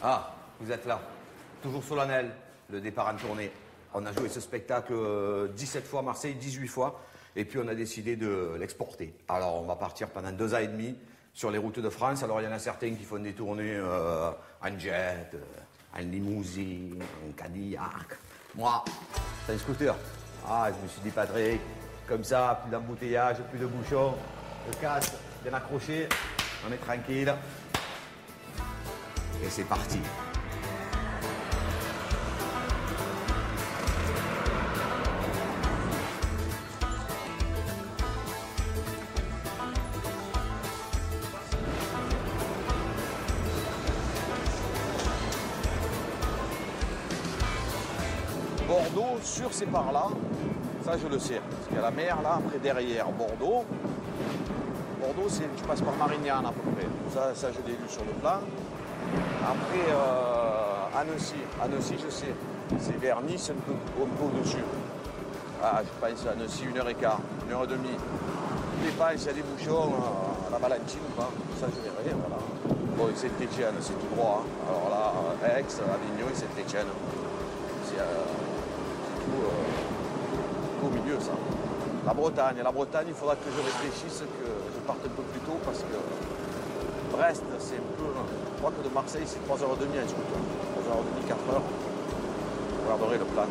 Ah, vous êtes là. Toujours solennel, le départ en tournée. On a joué ce spectacle 17 fois à Marseille, 18 fois, et puis on a décidé de l'exporter. Alors on va partir pendant 2 ans et demi sur les routes de France. Alors il y en a certains qui font des tournées en jet, en limousine, en Cadillac. Moi, c'est un scooter. Ah, je me suis dit, Patrick, comme ça, plus d'embouteillage, plus de bouchons, le casque bien accroché, on est tranquille. Et c'est parti. Bordeaux, sûr, c'est par là. Ça, je le sais. Parce qu'il y a la mer, là, après, derrière. Bordeaux, tu passes par Marignane, à peu près. Ça je l'ai lu sur le plan. Après, Annecy, je sais. C'est vers Nice, un peu au-dessus. Ah, je pense à Annecy, 1h15, 1h30. Je dépend s'il y a des bouchons à la Valentine ou pas. Ça, je verrai, voilà. Bon, c'est Saint-Étienne, c'est tout droit. Hein. Alors là, Aix, Avignon et Saint-Étienne. C'est tout au milieu, ça. La Bretagne, il faudra que je réfléchisse, que je parte un peu plus tôt parce que Brest, c'est un peu. Je crois que de Marseille, c'est 3h30 en scooter. 3h30, 4h. Vous regarderez le plan.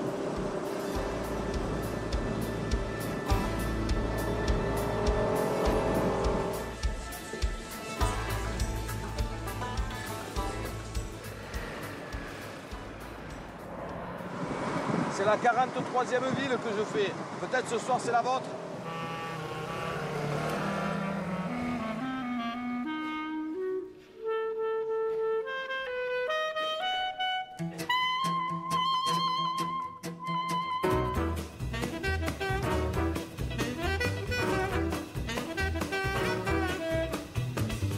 C'est la 43e ville que je fais. Peut-être ce soir, c'est la vôtre.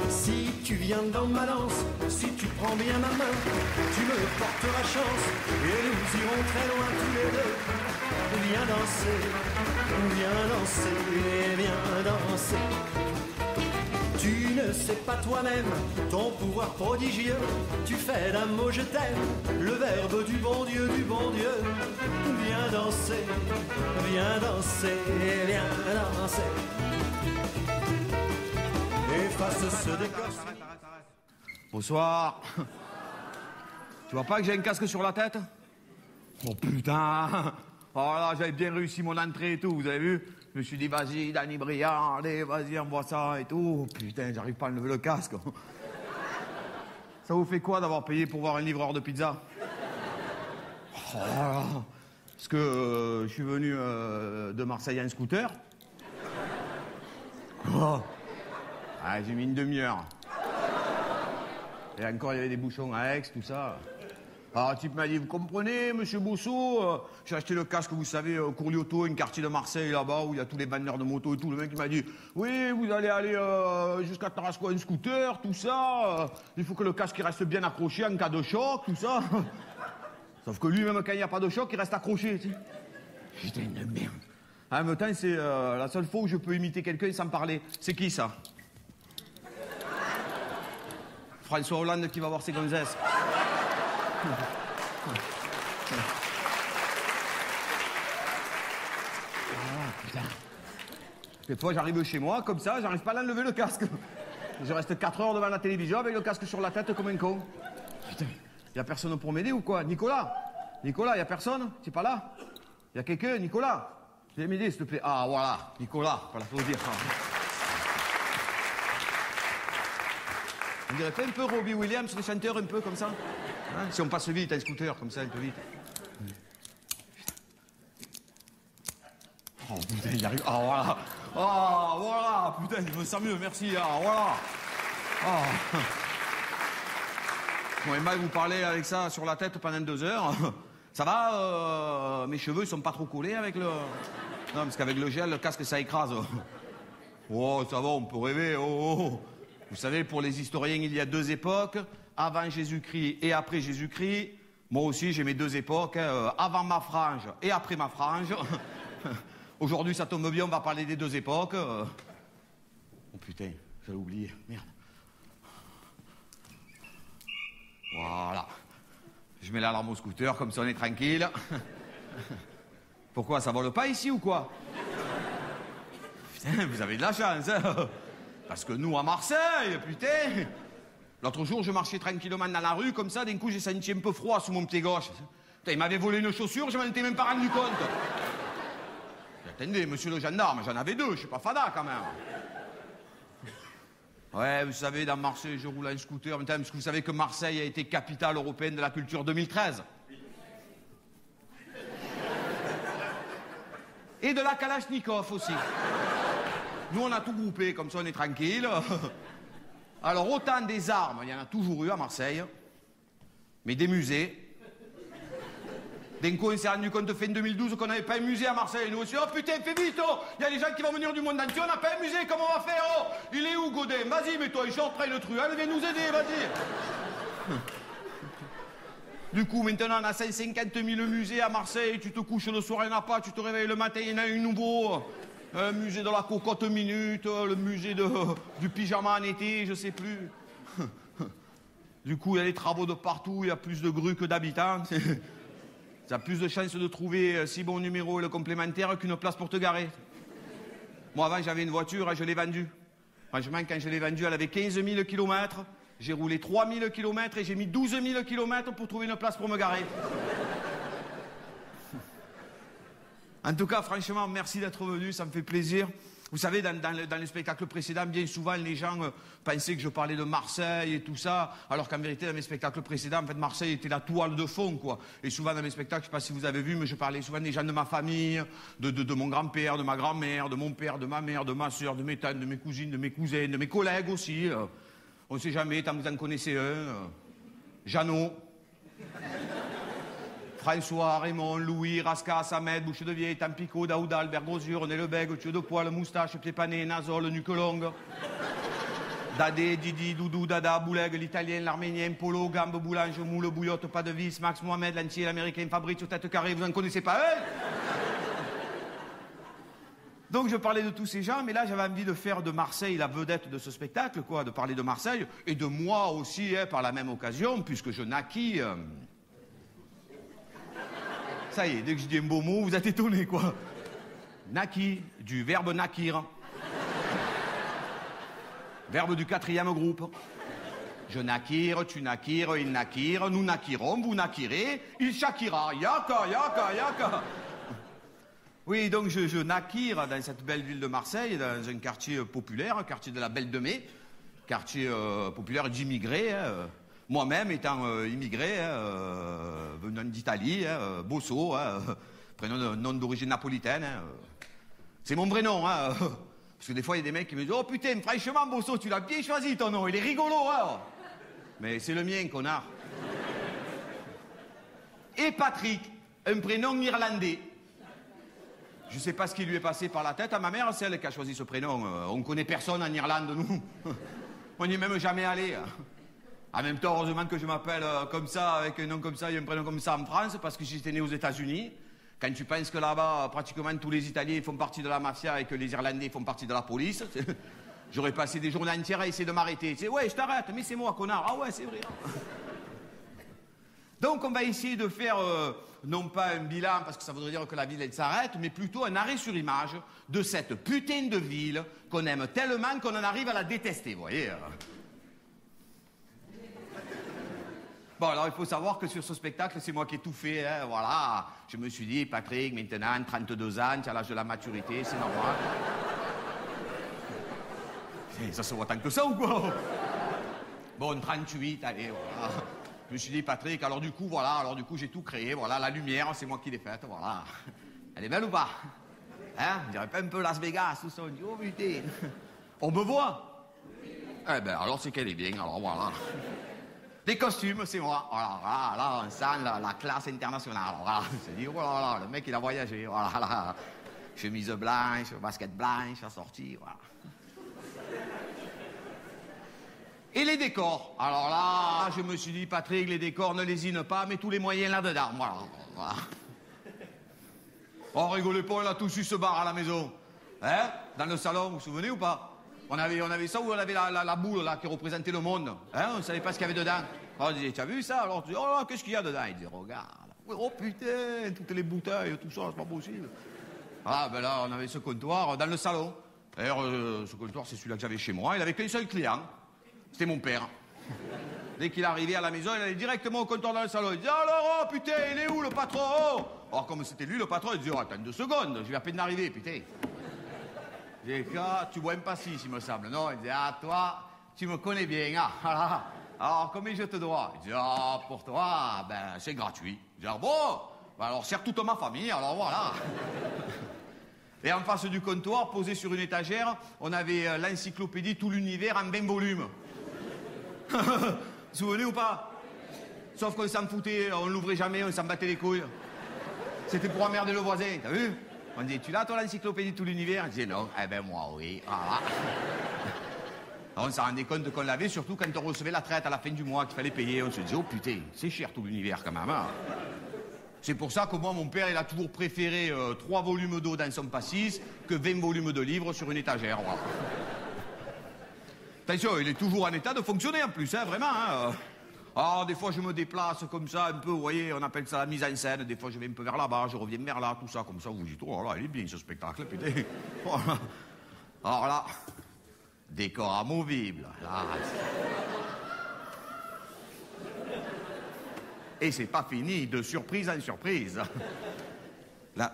Si tu viens dans ma danse, si tu prends bien ma main, tu me porteras chance et nous irons très loin tous les deux. Viens danser, viens danser. Tu ne sais pas toi-même ton pouvoir prodigieux. Tu fais d'un mot je t'aime le verbe du bon Dieu, du bon Dieu. Viens danser, viens danser, viens danser. Efface ce décor. Bonsoir. Tu vois pas que j'ai un casque sur la tête? Oh putain. Oh là, j'avais bien réussi mon entrée et tout, vous avez vu? Je me suis dit, vas-y, Danny Briand, allez, vas-y, envoie ça et tout. Oh, putain, j'arrive pas à enlever le casque. Ça vous fait quoi d'avoir payé pour voir un livreur de pizza? Oh là. Parce que je suis venu de Marseille en scooter. Oh. Ah, j'ai mis une demi-heure. Et encore, il y avait des bouchons à Aix, tout ça. Alors, le type m'a dit, vous comprenez, monsieur Bosso, j'ai acheté le casque, vous savez, au Courlioto, un quartier de Marseille, là-bas, où il y a tous les banners de moto et tout. Le mec, il m'a dit, oui, vous allez aller jusqu'à Tarascon en scooter, tout ça. Il faut que le casque il reste bien accroché en cas de choc, tout ça. Sauf que lui, même quand il n'y a pas de choc, il reste accroché, tu sais. Putain de merde. En même temps, c'est la seule fois où je peux imiter quelqu'un sans parler. C'est qui, ça? François Hollande qui va voir ses gonzesses. Putain. Des fois, j'arrive chez moi, comme ça, j'arrive pas à enlever le casque. Je reste 4 heures devant la télévision avec le casque sur la tête comme un con. Putain, y a personne pour m'aider ou quoi? Nicolas, y a personne? C'est pas là? Y a quelqu'un, Nicolas? Viens m'aider, s'il te plaît. Ah, voilà, Nicolas, pour l'applaudir. On dirait pas un peu Robbie Williams, le chanteur, un peu comme ça? Hein, si on passe vite, un scooter, comme ça, un peu vite. Oh putain, il arrive. Ah voilà. Ah voilà, putain, je me sens mieux, merci. Ah voilà. Ah. Bon, et mal vous parlez avec ça sur la tête pendant 2 heures. Ça va, mes cheveux, ils sont pas trop collés avec le... Non, parce qu'avec le gel, le casque, ça écrase. Oh, ça va, on peut rêver. Oh, oh. Vous savez, pour les historiens, il y a 2 époques, avant Jésus-Christ et après Jésus-Christ. Moi aussi, j'ai mes 2 époques, hein, avant ma frange et après ma frange. Aujourd'hui, ça tombe bien, on va parler des 2 époques. Oh putain, j'avais oublié, merde. Voilà. Je mets l'alarme au scooter, comme ça on est tranquille. Pourquoi, ça vole pas ici ou quoi? Putain, vous avez de la chance, hein? Parce que nous, à Marseille, putain... L'autre jour, je marchais tranquillement dans la rue, comme ça, d'un coup, j'ai senti un peu froid sous mon pied gauche. Putain, il m'avait volé une chaussure, je m'en étais même pas rendu compte. Attendez, monsieur le gendarme, j'en avais deux, je suis pas fada, quand même. Ouais, vous savez, dans Marseille, je roule en scooter, parce que vous savez que Marseille a été capitale européenne de la culture 2013. Et de la Kalachnikov aussi. Nous, on a tout groupé, comme ça, on est tranquille. Alors, autant des armes, il y en a toujours eu à Marseille, mais des musées. D'un coup, on s'est rendu compte fin 2012 qu'on n'avait pas un musée à Marseille. Nous aussi, oh putain, fais vite, oh! Il y a des gens qui vont venir du monde entier, on n'a pas un musée, comment on va faire, oh? Il est où, Godin? Vas-y, mets-toi, je prends le truc, allez, viens nous aider, vas-y. Du coup, maintenant, on a 150 000 musées à Marseille, tu te couches le soir, il n'y en a pas, tu te réveilles le matin, il y en a un nouveau. Un musée de la cocotte minute, le musée du pyjama en été, je sais plus. Du coup, il y a des travaux de partout, il y a plus de grues que d'habitants. Tu as plus de chances de trouver 6 bons numéros et le complémentaire qu'une place pour te garer. Moi, avant, j'avais une voiture et je l'ai vendue. Franchement, quand je l'ai vendue, elle avait 15 000 km. J'ai roulé 3 000 km et j'ai mis 12 000 km pour trouver une place pour me garer. En tout cas, franchement, merci d'être venu, ça me fait plaisir. Vous savez, dans le spectacle précédent, bien souvent, les gens pensaient que je parlais de Marseille et tout ça, alors qu'en vérité, dans mes spectacles précédents, en fait, Marseille était la toile de fond, quoi. Et souvent, dans mes spectacles, je ne sais pas si vous avez vu, mais je parlais souvent des gens de ma famille, de mon grand-père, de ma grand-mère, de mon père, de ma mère, de ma soeur, de mes tantes, de mes cousines, de mes cousins, de mes collègues aussi. On ne sait jamais, tant que vous en connaissez un. Jeannot. François, Raymond, Louis, Raskas, Ahmed, Bouche de Vieille, Tampico, Daouda, Albert Grosure, René Lebègue, Tuyau de Poil, Moustache, Pied-Pané, Nazol, Nuque Longue, Dadé, Didi, Doudou, Dada, Bouleg, l'Italien, l'Arménien, Polo, Gambe, Boulange, Moule, Bouillotte, Pas de Vis, Max Mohamed, l'Antier, l'Américain, Fabrice, Tête Carrée, vous n'en connaissez pas un? Donc je parlais de tous ces gens, mais là j'avais envie de faire de Marseille la vedette de ce spectacle, quoi, de parler de Marseille, et de moi aussi, hein, par la même occasion, puisque je naquis... Ça y est, dès que je dis un beau mot, vous êtes étonnés, quoi. Naquis, du verbe naquir. Verbe du 4e groupe. Je naquire, tu naquires, il naquire, nous naquirons, vous naquirez, il chakira. Yaka, yaka, yaka. Oui, donc je naquire dans cette belle ville de Marseille, dans un quartier populaire, un quartier de la Belle de Mai, quartier populaire d'immigrés, hein. Moi-même étant immigré, venant d'Italie, Bosso, prénom nom d'origine napolitaine. C'est mon vrai nom, hein. Parce que des fois, il y a des mecs qui me disent « Oh putain, franchement, Bosso, tu l'as bien choisi ton nom, il est rigolo, hein !» Mais c'est le mien, connard. Et Patrick, un prénom irlandais. Je sais pas ce qui lui est passé par la tête à ma mère, c'est elle qui a choisi ce prénom. On connaît personne en Irlande, nous. On n'y est même jamais allé. En même temps, heureusement que je m'appelle comme ça, avec un nom comme ça et un prénom comme ça en France, parce que j'étais né aux États-Unis. Quand tu penses que là-bas, pratiquement tous les Italiens font partie de la mafia et que les Irlandais font partie de la police, j'aurais passé des journées entières à essayer de m'arrêter. C'est ouais, je t'arrête, mais c'est moi, connard. Ah ouais, c'est vrai. Donc on va essayer de faire, non pas un bilan, parce que ça voudrait dire que la ville, elle s'arrête, mais plutôt un arrêt sur image de cette putain de ville qu'on aime tellement qu'on en arrive à la détester, vous voyez. Bon, alors il faut savoir que sur ce spectacle, c'est moi qui ai tout fait, hein, voilà. Je me suis dit, Patrick, maintenant, 32 ans, tu as l'âge de la maturité, c'est normal. Ça se voit tant que ça ou quoi? Bon, 38, allez, voilà. Je me suis dit, Patrick, alors du coup, j'ai tout créé, voilà, la lumière, c'est moi qui l'ai faite, voilà. Elle est belle ou pas? Hein? On dirait pas un peu Las Vegas, tout ça, on dit, oh putain. On me voit? Eh ben, alors c'est qu'elle est bien, alors voilà. Des costumes, c'est moi. Voilà, là, on sent la classe internationale. Voilà, on se dit, voilà, le mec, il a voyagé. Voilà, là, chemise blanche, basket blanche, assortie, voilà. Et les décors. Alors là, je me suis dit, Patrick, les décors, ne lésine pas, mets tous les moyens là-dedans. Voilà. Oh, rigolez pas, on a tous eu ce bar à la maison. Hein? Dans le salon, vous vous souvenez ou pas? On avait ça où on avait la boule là qui représentait le monde. Hein? On ne savait pas ce qu'il y avait dedans. Alors, je disais, tu as vu ça? Alors, tu dis, oh là, qu'est-ce qu'il y a dedans? Il dit, regarde. Oh putain, toutes les bouteilles, tout ça, c'est pas possible. Ah, ben là, on avait ce comptoir dans le salon. D'ailleurs, ce comptoir, c'est celui-là que j'avais chez moi. Il avait qu'un seul client. C'était mon père. Dès qu'il arrivait à la maison, il allait directement au comptoir dans le salon. Il disait, alors, oh putain, il est où le patron? Oh. Alors, comme c'était lui le patron, il disait, oh, attends 2 secondes, je vais à peine d'arriver, putain. Je disais, ah, tu bois un pastis, il me semble. Non, il disait, ah, toi, tu me connais bien, ah, voilà. Alors, combien je te dois? Il dit, ah, pour toi, ben, c'est gratuit. Je dis, ah bon? Ben, alors, sers toute ma famille, alors voilà. Et en face du comptoir, posé sur une étagère, on avait l'encyclopédie Tout l'univers en 20 volumes. Vous vous souvenez ou pas? Sauf qu'on s'en foutait, on l'ouvrait jamais, on s'en battait les couilles. C'était pour emmerder le voisin, t'as vu? On disait, tu l'as, toi, l'encyclopédie Tout l'univers? Je disais, non. Eh ben, moi, oui. Voilà. On s'en rendait compte qu'on l'avait, surtout quand on recevait la traite à la fin du mois, qu'il fallait payer. On se disait, oh putain, c'est cher tout l'univers quand même. Hein. C'est pour ça que moi, mon père, il a toujours préféré 3 volumes d'eau dans son pastis que 20 volumes de livres sur une étagère. Voilà. Attention, il est toujours en état de fonctionner en plus, hein, vraiment. Hein. Alors, des fois, je me déplace comme ça, un peu, vous voyez, on appelle ça la mise en scène. Des fois, je vais un peu vers là-bas, je reviens vers là, tout ça, comme ça, vous dites, oh là, il est bien ce spectacle, putain. Voilà. Alors là... Décor amovible. Là. Et c'est pas fini, de surprise en surprise. Là.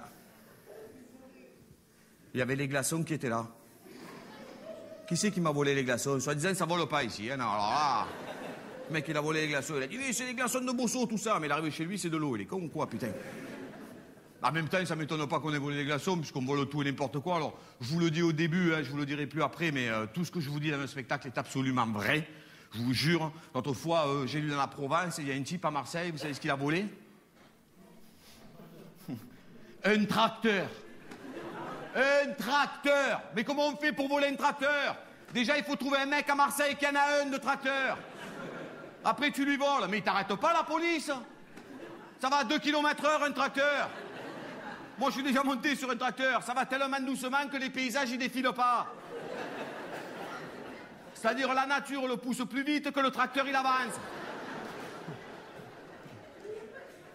Il y avait les glaçons qui étaient là. Qui c'est qui m'a volé les glaçons? Soit disant, ça vole pas ici. Hein, non, alors là, le mec, il a volé les glaçons. Il a dit, oui, c'est des glaçons de Bosso, tout ça. Mais il est arrivé chez lui, c'est de l'eau. Il est con ou quoi, putain? En même temps, ça ne m'étonne pas qu'on ait volé des glaçons, puisqu'on vole tout et n'importe quoi. Alors, je vous le dis au début, hein, je vous le dirai plus après, mais tout ce que je vous dis dans le spectacle est absolument vrai. Je vous jure. L'autre fois, j'ai lu dans la Provence, il y a un type à Marseille, vous savez ce qu'il a volé? Un tracteur. Un tracteur. Mais comment on fait pour voler un tracteur? Déjà, il faut trouver un mec à Marseille qui en a un de tracteur. Après, tu lui voles. Mais il t'arrête pas, la police? Ça va à 2 km/h, un tracteur. Moi, je suis déjà monté sur un tracteur. Ça va tellement doucement que les paysages, ils défilent pas. C'est-à-dire, la nature le pousse plus vite que le tracteur, il avance.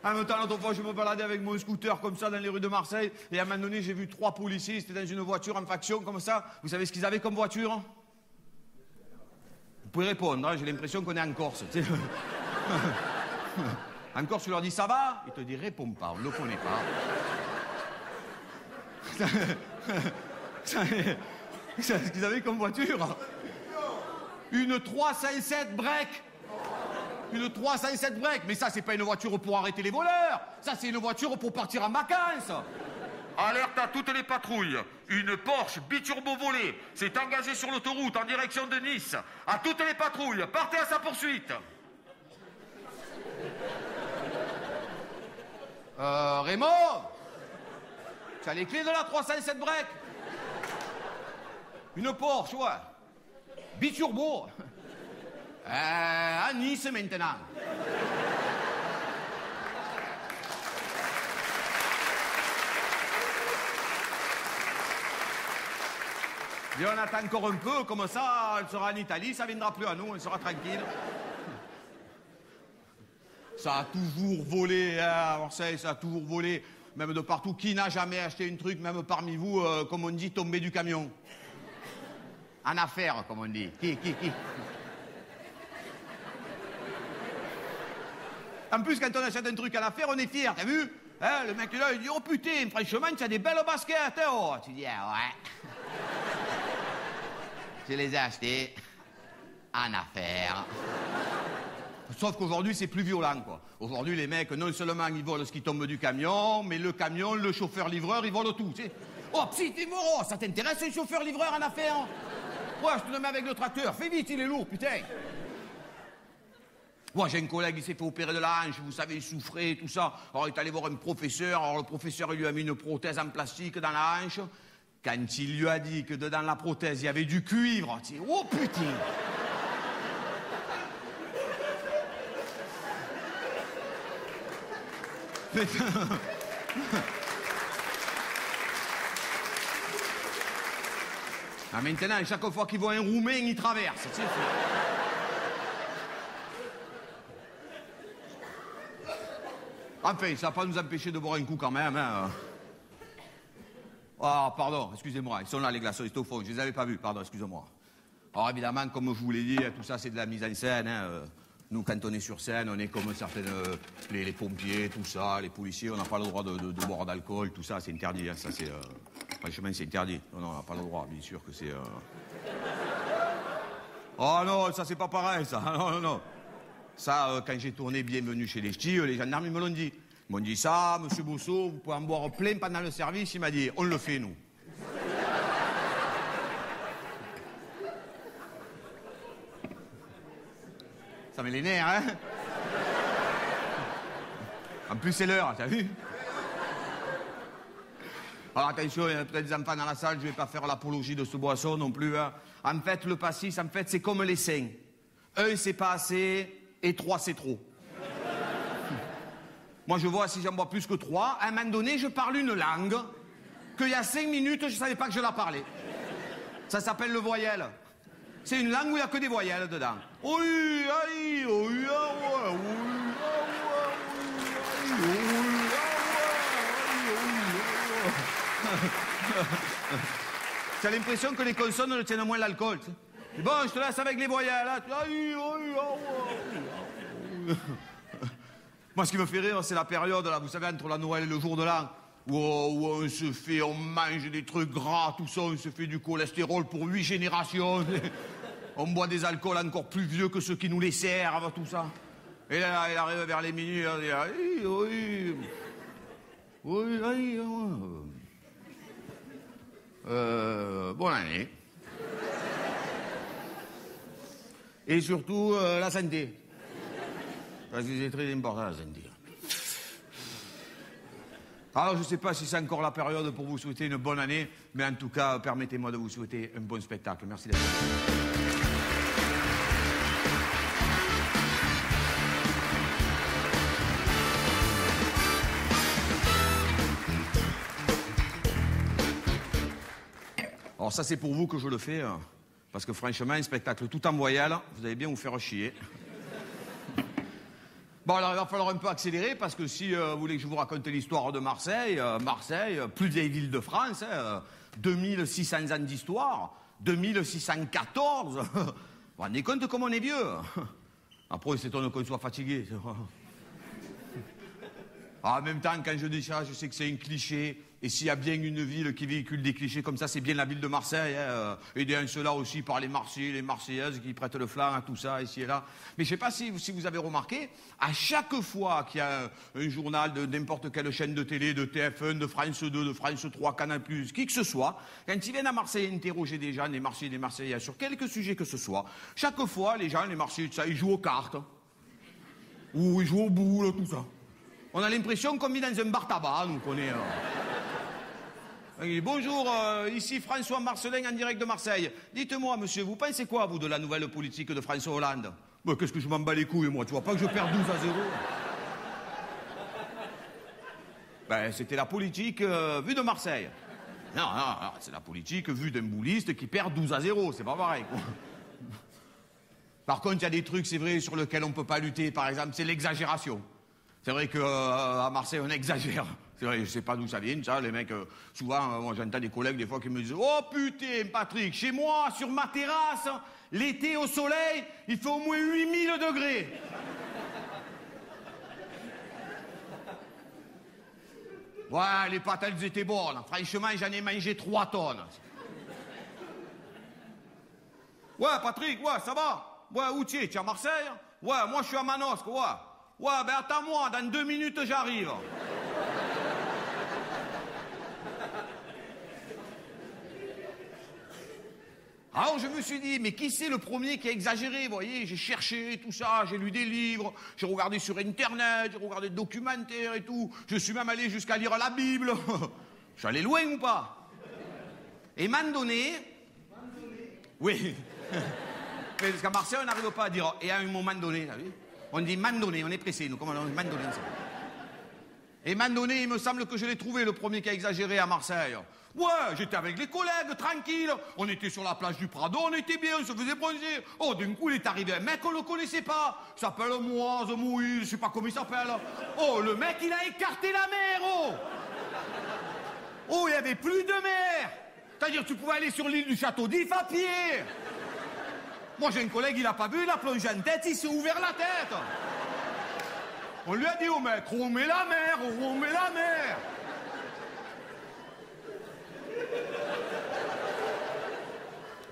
En même temps, l'autre fois, je me baladais avec mon scooter comme ça dans les rues de Marseille. Et à un moment donné, j'ai vu 3 policiers. C'était dans une voiture en faction comme ça. Vous savez ce qu'ils avaient comme voiture? Vous pouvez répondre, hein, j'ai l'impression qu'on est en Corse. En Corse, tu leur dis, ça va? Ils te disent, réponds pas, on ne le connaît pas. C'est ce qu'ils avaient comme voiture. Une 307 break. Une 307 break. Mais ça, c'est pas une voiture pour arrêter les voleurs. Ça, c'est une voiture pour partir en vacances. Alerte à toutes les patrouilles. Une Porsche biturbo volée s'est engagée sur l'autoroute en direction de Nice. À toutes les patrouilles, partez à sa poursuite. Raymond, tu as les clés de la 307 break? Une Porsche, ouais. Biturbo. À Nice maintenant. Et on attend encore un peu, comme ça, elle sera en Italie, ça viendra plus à nous, on sera tranquille. Ça a toujours volé, hein, à Marseille, ça a toujours volé, même de partout. Qui n'a jamais acheté un truc, même parmi vous, comme on dit, tombé du camion? En affaire, comme on dit. Qui? En plus, quand on achète un truc en affaire, on est fier, t'as vu? Hein, le mec là, il dit, oh putain, franchement, tu as des belles baskets, hein, oh. Tu dis, ah ouais. Je les ai achetées en affaire. Sauf qu'aujourd'hui, c'est plus violent, quoi. Aujourd'hui, les mecs, non seulement ils volent ce qui tombe du camion, mais le camion, le chauffeur-livreur, ils volent tout, tu sais. Oh, petit Moro, ça t'intéresse, un chauffeur-livreur en affaire? Ouais, je te le mets avec le tracteur. Fais vite, il est lourd, putain. Moi, j'ai un collègue, il s'est fait opérer de la hanche, vous savez, il souffrait, tout ça. Alors, il est allé voir un professeur. Alors, le professeur, il lui a mis une prothèse en plastique dans la hanche. Quand il lui a dit que dedans la prothèse, il y avait du cuivre, tu sais, oh, putain. Ah, maintenant, chaque fois qu'il voit un Roumain, il traverse. Tu sais, Enfin, ça va pas nous empêcher de boire un coup quand même, hein. Ah, pardon, excusez-moi, ils sont là les glaçons, ils sont au fond, je les avais pas vus, pardon, excusez-moi. Alors évidemment, comme je vous l'ai dit, tout ça c'est de la mise en scène, hein. Nous, quand on est sur scène, on est comme certaines... les pompiers, tout ça, les policiers, on n'a pas le droit de boire d'alcool, tout ça, c'est interdit, hein. Ça c'est... franchement, c'est interdit. Non, on n'a pas le droit, bien sûr que c'est... Oh non, ça c'est pas pareil, ça, non, non, non. Ça, quand j'ai tourné Bienvenue chez les Ch'tis, les gendarmes, ils me l'ont dit. Ils m'ont dit ça, monsieur Bousseau, vous pouvez en boire plein pendant le service. Il m'a dit, on le fait, nous. Ça met les nerfs, hein? En plus, c'est l'heure, t'as vu? Alors attention, il y a peut-être des enfants dans la salle, je vais pas faire l'apologie de ce boisson non plus, hein. En fait, le pastis, en fait, c'est comme les seins. 1, c'est pas assez, et 3, c'est trop. Moi, je vois si j'en bois plus que 3. À un moment donné, je parle une langue qu'il y a 5 minutes, je ne savais pas que je la parlais. Ça s'appelle le voyelle. C'est une langue où il n'y a que des voyelles dedans. Oui, aïe, oui, ah, ouais, tu as l'impression que les consonnes ne tiennent moins l'alcool. Bon, je te laisse avec les voyelles. Moi, ce qui me fait rire, c'est la période, là, vous savez, entre la Noël et le jour de l'an, où on se fait, on mange des trucs gras, tout ça, on se fait du cholestérol pour 8 générations. On boit des alcools encore plus vieux que ceux qui nous les servent, tout ça. Et là, il arrive vers les minuit, il dit, oui, bonne année. Et surtout, la santé. Parce que c'est très important, la santé. Alors, je ne sais pas si c'est encore la période pour vous souhaiter une bonne année, mais en tout cas, permettez-moi de vous souhaiter un bon spectacle. Merci d'être là. Alors ça, c'est pour vous que je le fais, parce que franchement, un spectacle tout en voyelle, vous allez bien vous faire chier. Bon, alors il va falloir un peu accélérer, parce que si vous voulez que je vous raconte l'histoire de Marseille, Marseille, plus vieille ville de France, 2600 ans d'histoire, 2614, vous vous rendez compte comme on est vieux. Après, on s'étonne qu'on soit fatigué. En même temps, quand je dis ça, je sais que c'est un cliché. Et s'il y a bien une ville qui véhicule des clichés comme ça, c'est bien la ville de Marseille. Hein, aidé en cela aussi par les Marseillais, les Marseillaises qui prêtent le flanc à tout ça, ici et là. Mais je ne sais pas si vous avez remarqué, à chaque fois qu'il y a un journal de n'importe quelle chaîne de télé, de TF1, de France 2, de France 3, Canal+, qui que ce soit, quand ils viennent à Marseille interroger des gens, des Marseillais, des Marseillaises, sur quelque sujet que ce soit, chaque fois, les gens, les Marseillais, ça, ils jouent aux cartes. Ou ils jouent aux boules, tout ça. On a l'impression qu'on vit dans un bar tabac, nous, qu'on est... Bonjour, ici François Marcelin en direct de Marseille. Dites-moi, monsieur, vous pensez quoi, vous, de la nouvelle politique de François Hollande? Qu'est-ce que je m'en bats les couilles, moi? Tu vois pas que je perds 12-0? Ben, c'était la politique vue de Marseille. Non, c'est la politique vue d'un bouliste qui perd 12-0, c'est pas pareil, quoi. Par contre, il y a des trucs, c'est vrai, sur lesquels on peut pas lutter. Par exemple, c'est l'exagération. C'est vrai qu'à Marseille, on exagère. C'est vrai, je sais pas d'où ça vient, ça, les mecs, souvent, moi j'entends des collègues des fois qui me disent « Oh putain, Patrick, chez moi, sur ma terrasse, l'été au soleil, il fait au moins 8000 degrés. » Ouais, les pâtes, elles étaient bonnes. Franchement, j'en ai mangé 3 tonnes. Ouais, Patrick, ouais, ça va? Ouais, où tu es? Tu es à Marseille? Ouais, moi je suis à Manosque, ouais. Ouais, ben attends-moi, dans 2 minutes j'arrive. Alors je me suis dit, mais qui c'est le premier qui a exagéré? Vous voyez, j'ai cherché tout ça, j'ai lu des livres, j'ai regardé sur Internet, j'ai regardé des documentaires et tout. Je suis même allé jusqu'à lire la Bible. Je suis allé loin ou pas? Et m'en donné... Oui. Parce qu'à Marseille, on n'arrive pas à dire « et à un moment donné », on dit « m'en donné », on est pressé, nous, comment on dit « m'en donné ». Et m'a donné, il me semble que je l'ai trouvé, le premier qui a exagéré à Marseille. Ouais, j'étais avec les collègues, tranquille. On était sur la plage du Prado, on était bien, on se faisait bronzer. Oh, d'un coup, il est arrivé un mec, on le connaissait pas. Il s'appelle Moise, Moïse, je sais pas comment il s'appelle. Oh, le mec, il a écarté la mer, oh. Oh, il y avait plus de mer. C'est-à-dire, tu pouvais aller sur l'île du Château d'If à pied. Moi, j'ai un collègue, il a pas vu, il a plongé en tête, il s'est ouvert la tête. On lui a dit au mec, remets la mer, remets la mer.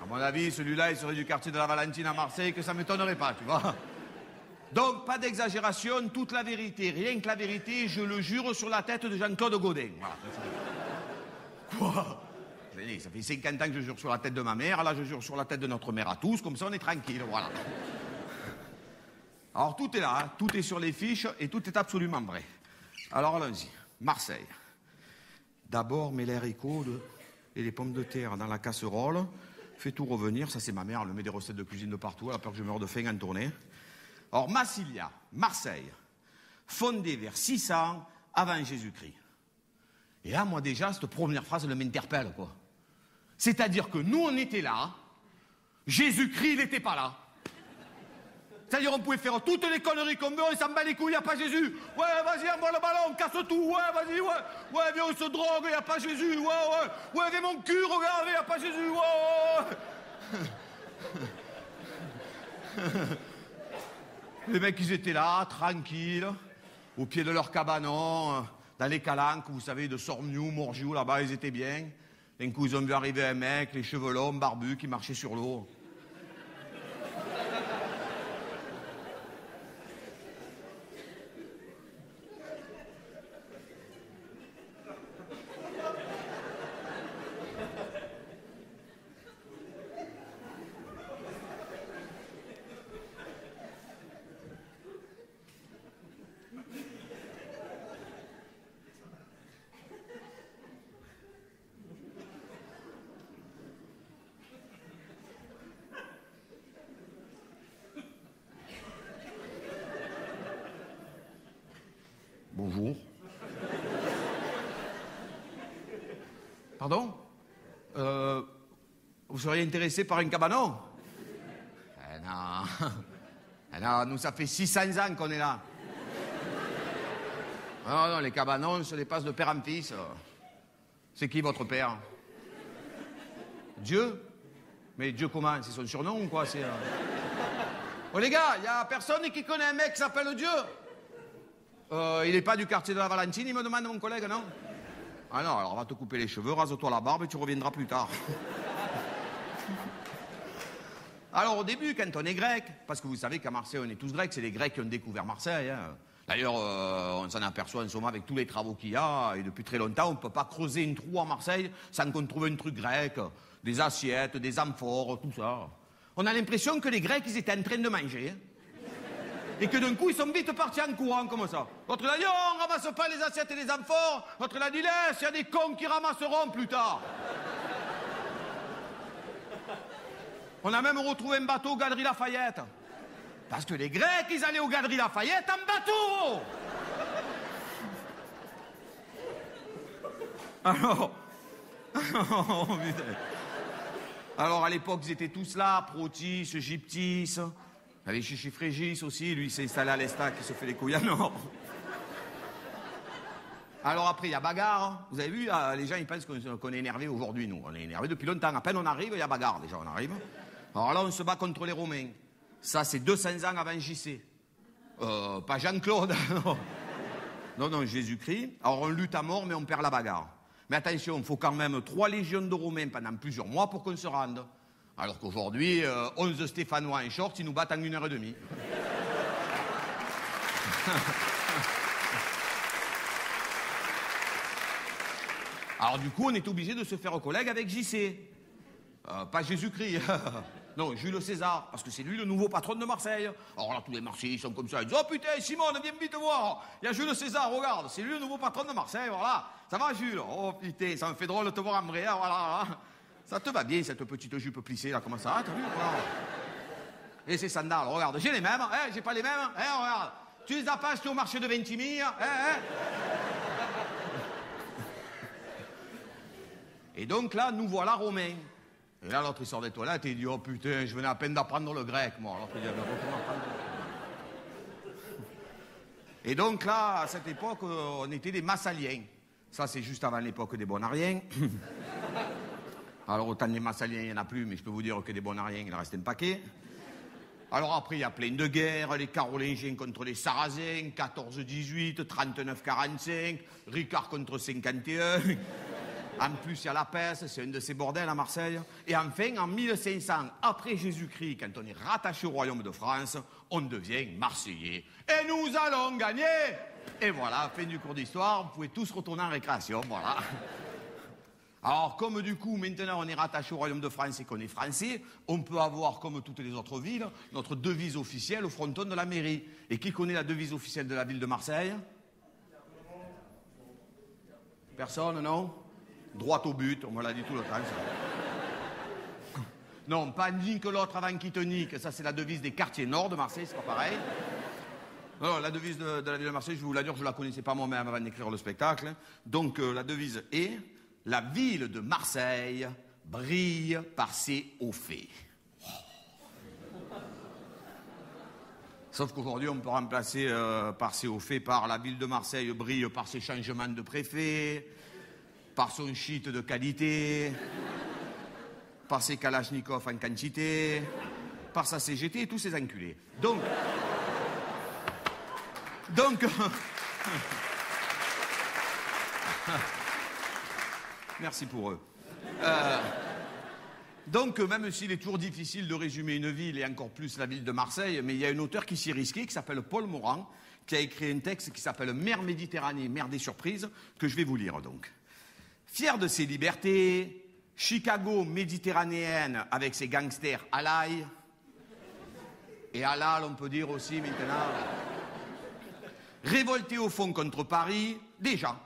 À mon avis, celui-là, il serait du quartier de la Valentine à Marseille, que ça m'étonnerait pas, tu vois. Donc, pas d'exagération, toute la vérité, rien que la vérité, je le jure sur la tête de Jean-Claude Gaudin. Voilà. Quoi? Ça fait 50 ans que je jure sur la tête de ma mère, là je jure sur la tête de notre mère à tous, comme ça on est tranquille, voilà. Alors tout est là, hein, tout est sur les fiches et tout est absolument vrai. Alors allons-y. Marseille. D'abord, mets les haricots et les pommes de terre dans la casserole, fais tout revenir, ça c'est ma mère, elle me met des recettes de cuisine de partout, elle a peur que je meure de faim en tournée. Alors Massilia, Marseille, fondée vers 600 avant Jésus-Christ. Et là, moi déjà, cette première phrase, elle m'interpelle, quoi. C'est-à-dire que nous, on était là, Jésus-Christ, il n'était pas là. C'est-à-dire on pouvait faire toutes les conneries qu'on veut, on s'en bat les couilles, il n'y a pas Jésus. Ouais, vas-y, envoie le ballon, casse tout, ouais, vas-y, ouais. Ouais, viens, on se drogue, il n'y a pas Jésus, ouais, ouais. Ouais, viens mon cul, regarde, il n'y a pas Jésus, ouais. Les mecs, ils étaient là, tranquilles, au pied de leur cabanon, dans les calanques, vous savez, de Sormiou, Morgiou, là-bas, ils étaient bien. D'un coup, ils ont vu arriver un mec, les cheveux longs, barbu, qui marchait sur l'eau. Bonjour. Pardon? Vous seriez intéressé par un cabanon? Non. Non, nous, ça fait 600 ans qu'on est là. Non, non, les cabanons se les passent de père en fils. C'est qui votre père? Dieu? Mais Dieu comment? C'est son surnom ou quoi? Oh les gars, il n'y a personne qui connaît un mec qui s'appelle Dieu? Il n'est pas du quartier de la Valentine, il me demande mon collègue, non? Ah non, alors on va te couper les cheveux, rase-toi la barbe et tu reviendras plus tard. Alors au début, quand on est grec, parce que vous savez qu'à Marseille on est tous grecs, c'est les Grecs qui ont découvert Marseille. Hein. D'ailleurs, on s'en aperçoit en ce moment avec tous les travaux qu'il y a, et depuis très longtemps, on ne peut pas creuser une trou à Marseille sans qu'on trouve un truc grec, des assiettes, des amphores, tout ça. On a l'impression que les Grecs, ils étaient en train de manger. Hein. Et que d'un coup, ils sont vite partis en courant, comme ça. L'autre, il a dit, oh, on ramasse pas les assiettes et les amphores. L'autre, il a dit, laisse, il y a des cons qui ramasseront plus tard. On a même retrouvé un bateau aux Galeries Lafayette. Parce que les Grecs, ils allaient aux Galeries Lafayette en bateau. Alors, à l'époque, ils étaient tous là, Protis, Gyptis. Il y avait Chichi Frégis aussi, lui il s'est installé à l'Estac, qui se fait les couilles à nord. Alors après, il y a bagarre. Vous avez vu, les gens ils pensent qu'on est énervé aujourd'hui, nous. On est énervé depuis longtemps. À peine on arrive, il y a bagarre déjà, on arrive. Alors là, on se bat contre les Romains. Ça, c'est 200 ans avant JC. Pas Jean-Claude, non. Non, non, Jésus-Christ. Alors on lutte à mort, mais on perd la bagarre. Mais attention, il faut quand même 3 légions de Romains pendant plusieurs mois pour qu'on se rende. Alors qu'aujourd'hui, 11 Stéphanois en short, ils nous battent en 1h30. Alors du coup, on est obligé de se faire collègue avec JC. Pas Jésus-Christ. Non, Jules César, parce que c'est lui le nouveau patron de Marseille. Alors là, tous les Marseillais sont comme ça. Ils disent, oh putain, Simone, viens vite voir. Il y a Jules César, regarde, c'est lui le nouveau patron de Marseille, voilà. Ça va, Jules? Oh putain, ça me fait drôle de te voir en vrai, voilà. Ça te va bien, cette petite jupe plissée, là, comment ça va, t'as vu, voilà. Et ces sandales, regarde, j'ai les mêmes, hein, j'ai pas les mêmes, hein, regarde. Tu les as pas achetées au marché de Ventimille, hein, hein. Et donc là, nous voilà romains. Et là, l'autre, il sort des toilettes et il dit, oh putain, je venais à peine d'apprendre le grec, moi. Alors, il dit, retourne apprendre. Et donc là, à cette époque, on était des Massaliens. Ça, c'est juste avant l'époque des Bonariens. Alors, autant des Massaliens, il n'y en a plus, mais je peux vous dire que des Bonariens, il en reste un paquet. Alors après, il y a plein de guerres, les Carolingiens contre les Sarrasins, 14-18, 39-45, Ricard contre 51. En plus, il y a la peste, c'est un de ces bordels à Marseille. Et enfin, en 1500, après Jésus-Christ, quand on est rattaché au royaume de France, on devient Marseillais. Et nous allons gagner! Et voilà, fin du cours d'histoire, vous pouvez tous retourner en récréation, voilà. Alors, comme du coup, maintenant, on est rattaché au royaume de France et qu'on est français, on peut avoir, comme toutes les autres villes, notre devise officielle au fronton de la mairie. Et qui connaît la devise officielle de la ville de Marseille? Personne, non? Droit au but, on me l'a dit tout le temps, ça. Non, pas nique l'autre avant qu'il te nique. Ça, c'est la devise des quartiers nord de Marseille, c'est pas pareil. Non, la devise de la ville de Marseille, je vous la dire, je ne la connaissais pas moi-même avant d'écrire le spectacle. Donc, la devise est « La ville de Marseille brille par ses hauts faits. » Sauf qu'aujourd'hui, on peut remplacer par ses hauts faits par « La ville de Marseille brille par ses changements de préfet », par son shit de qualité, par ses kalachnikovs en quantité, par sa CGT et tous ses enculés. Donc... Merci pour eux. Donc, même s'il est toujours difficile de résumer une ville, et encore plus la ville de Marseille, mais il y a un auteur qui s'y est risqué, qui s'appelle Paul Morand, qui a écrit un texte qui s'appelle « Mer Méditerranée, mer des surprises », que je vais vous lire donc. Fier de ses libertés, Chicago méditerranéenne avec ses gangsters halal, et halal on peut dire aussi maintenant, révolté au fond contre Paris, déjà.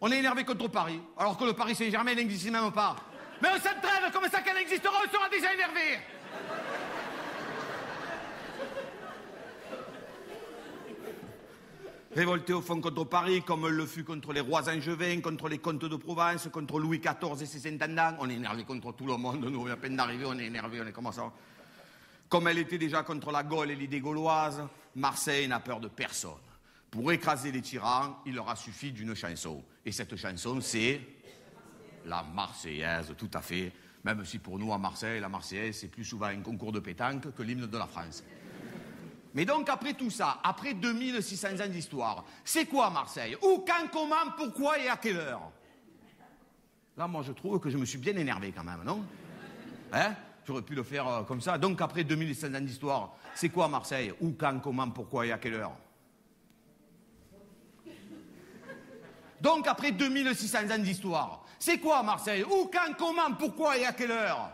On est énervé contre Paris, alors que le Paris Saint-Germain n'existe même pas. Mais on s'entraîne, comme ça qu'elle existera, on sera déjà énervé. Révolté au fond contre Paris, comme le fut contre les rois angevins, contre les comtes de Provence, contre Louis XIV et ses intendants. On est énervé contre tout le monde, nous, à peine d'arriver, on est énervé, on est comme ça. Comme elle était déjà contre la Gaule et l'idée gauloise, Marseille n'a peur de personne. Pour écraser les tyrans, il leur a suffi d'une chanson. Et cette chanson, c'est la Marseillaise, tout à fait. Même si pour nous, à Marseille, la Marseillaise, c'est plus souvent un concours de pétanque que l'hymne de la France. Mais donc, après tout ça, après 2600 ans d'histoire, c'est quoi Marseille? Où, quand, comment, pourquoi et à quelle heure? Là, moi, je trouve que je me suis bien énervé quand même, non? Hein? J'aurais pu le faire comme ça. Donc, après 2600 ans d'histoire, c'est quoi Marseille? Où, quand, comment, pourquoi et à quelle heure? Donc, après 2600 ans d'histoire, c'est quoi Marseille? Où, quand, comment, pourquoi et à quelle heure?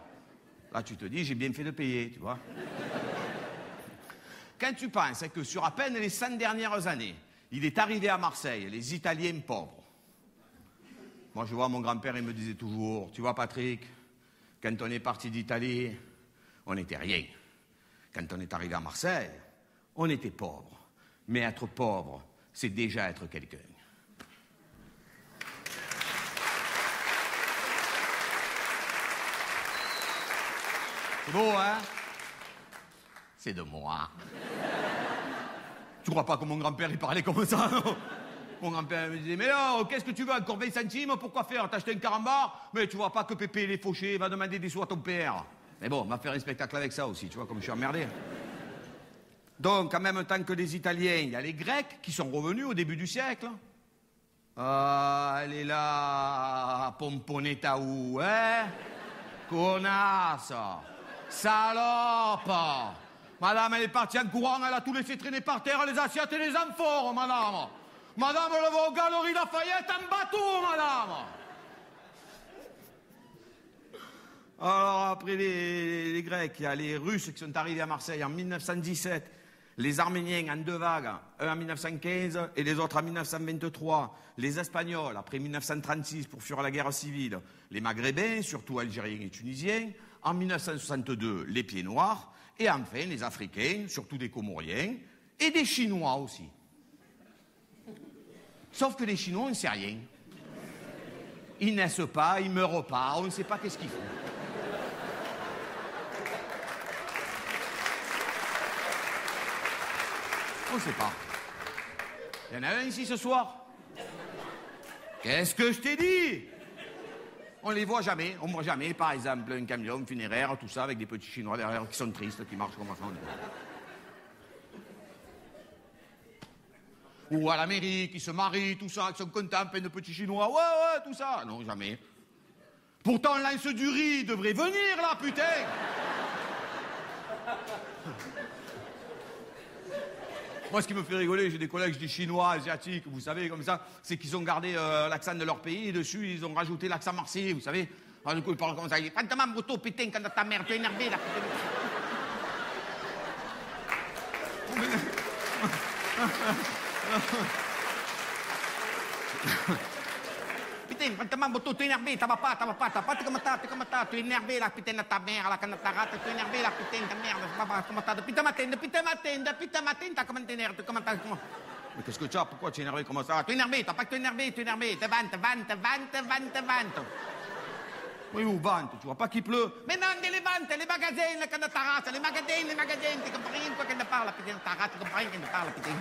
Là, tu te dis, j'ai bien fait de payer, tu vois. Quand tu penses que sur à peine les 100 dernières années, il est arrivé à Marseille, les Italiens pauvres. Moi, je vois mon grand-père, il me disait toujours, tu vois Patrick, quand on est parti d'Italie, on n'était rien. Quand on est arrivé à Marseille, on était pauvre. Mais être pauvre, c'est déjà être quelqu'un. C'est beau, hein? C'est de moi. Tu crois pas que mon grand-père, il parlait comme ça, non? Mon grand-père me disait, mais non, qu'est-ce que tu veux, encore 20 centimes? Pourquoi faire? T'as acheté un carambar? Mais tu vois pas que Pépé, il est fauché, va demander des sous à ton père. Mais bon, on va faire un spectacle avec ça aussi, tu vois, comme je suis emmerdé. Donc, en même temps que les Italiens, il y a les Grecs qui sont revenus au début du siècle. Ah, elle est là, Pomponetta où, hein? Connasse! Salope! Madame, elle est partie en courant, elle a tout laissé traîner par terre, les assiettes et les amphores, madame! Madame, elle va aux Galeries Lafayette en bateau, madame! Alors, après les Grecs, il y a les Russes qui sont arrivés à Marseille en 1917, les Arméniens en 2 vagues, un en 1915 et les autres en 1923, les Espagnols après 1936 pour fuir la guerre civile, les Maghrébins, surtout Algériens et Tunisiens, en 1962, les Pieds Noirs, et enfin les Africains, surtout des Comoriens, et des Chinois aussi. Sauf que les Chinois, on ne sait rien. Ils naissent pas, ils meurent pas, on ne sait pas qu'est-ce qu'ils font. On ne sait pas. Il y en a un ici ce soir. Qu'est-ce que je t'ai dit? On les voit jamais. On voit jamais, par exemple, un camion funéraire, tout ça, avec des petits Chinois derrière qui sont tristes, qui marchent comme ça. Ou à la mairie, qui se marient, tout ça, qui sont contents, plein de petits Chinois. Ouais, ouais, tout ça. Non, jamais. Pourtant, Lance du Riz devrait venir, là, putain. Moi, ce qui me fait rigoler, j'ai des collègues, je dis chinois, asiatiques, vous savez, comme ça, c'est qu'ils ont gardé l'accent de leur pays et dessus, ils ont rajouté l'accent marseillais, vous savez. Alors, du coup, ils parlent comme ça. Ils disent, Fantaman, moto, putain, quand ta mère, tu es énervé, là, putain. Putain, Fantaman, moto, tu es énervé, t'as pas, t'es comme ça, tu es énervé, là, putain, de ta mère, là, quand ta rate, tu es énervé, là, putain, ta merde, comment t'as, depuis ta matin, t'as comment t'énerves, comment t'as, mais qu'est-ce que tu as, pourquoi tu es énervé, comment ça, tu es énervé, t'as pas que tu es énervé, tu vante. Oui, où vente, tu vois pas qu'il pleut, mais non, les ventes, les magasins, là, quand ta race, les magasins, tu comprends rien, quoi, qu'elle ne parle, putain, ta rate, tu comprends rien, qu'elle ne parle, putain.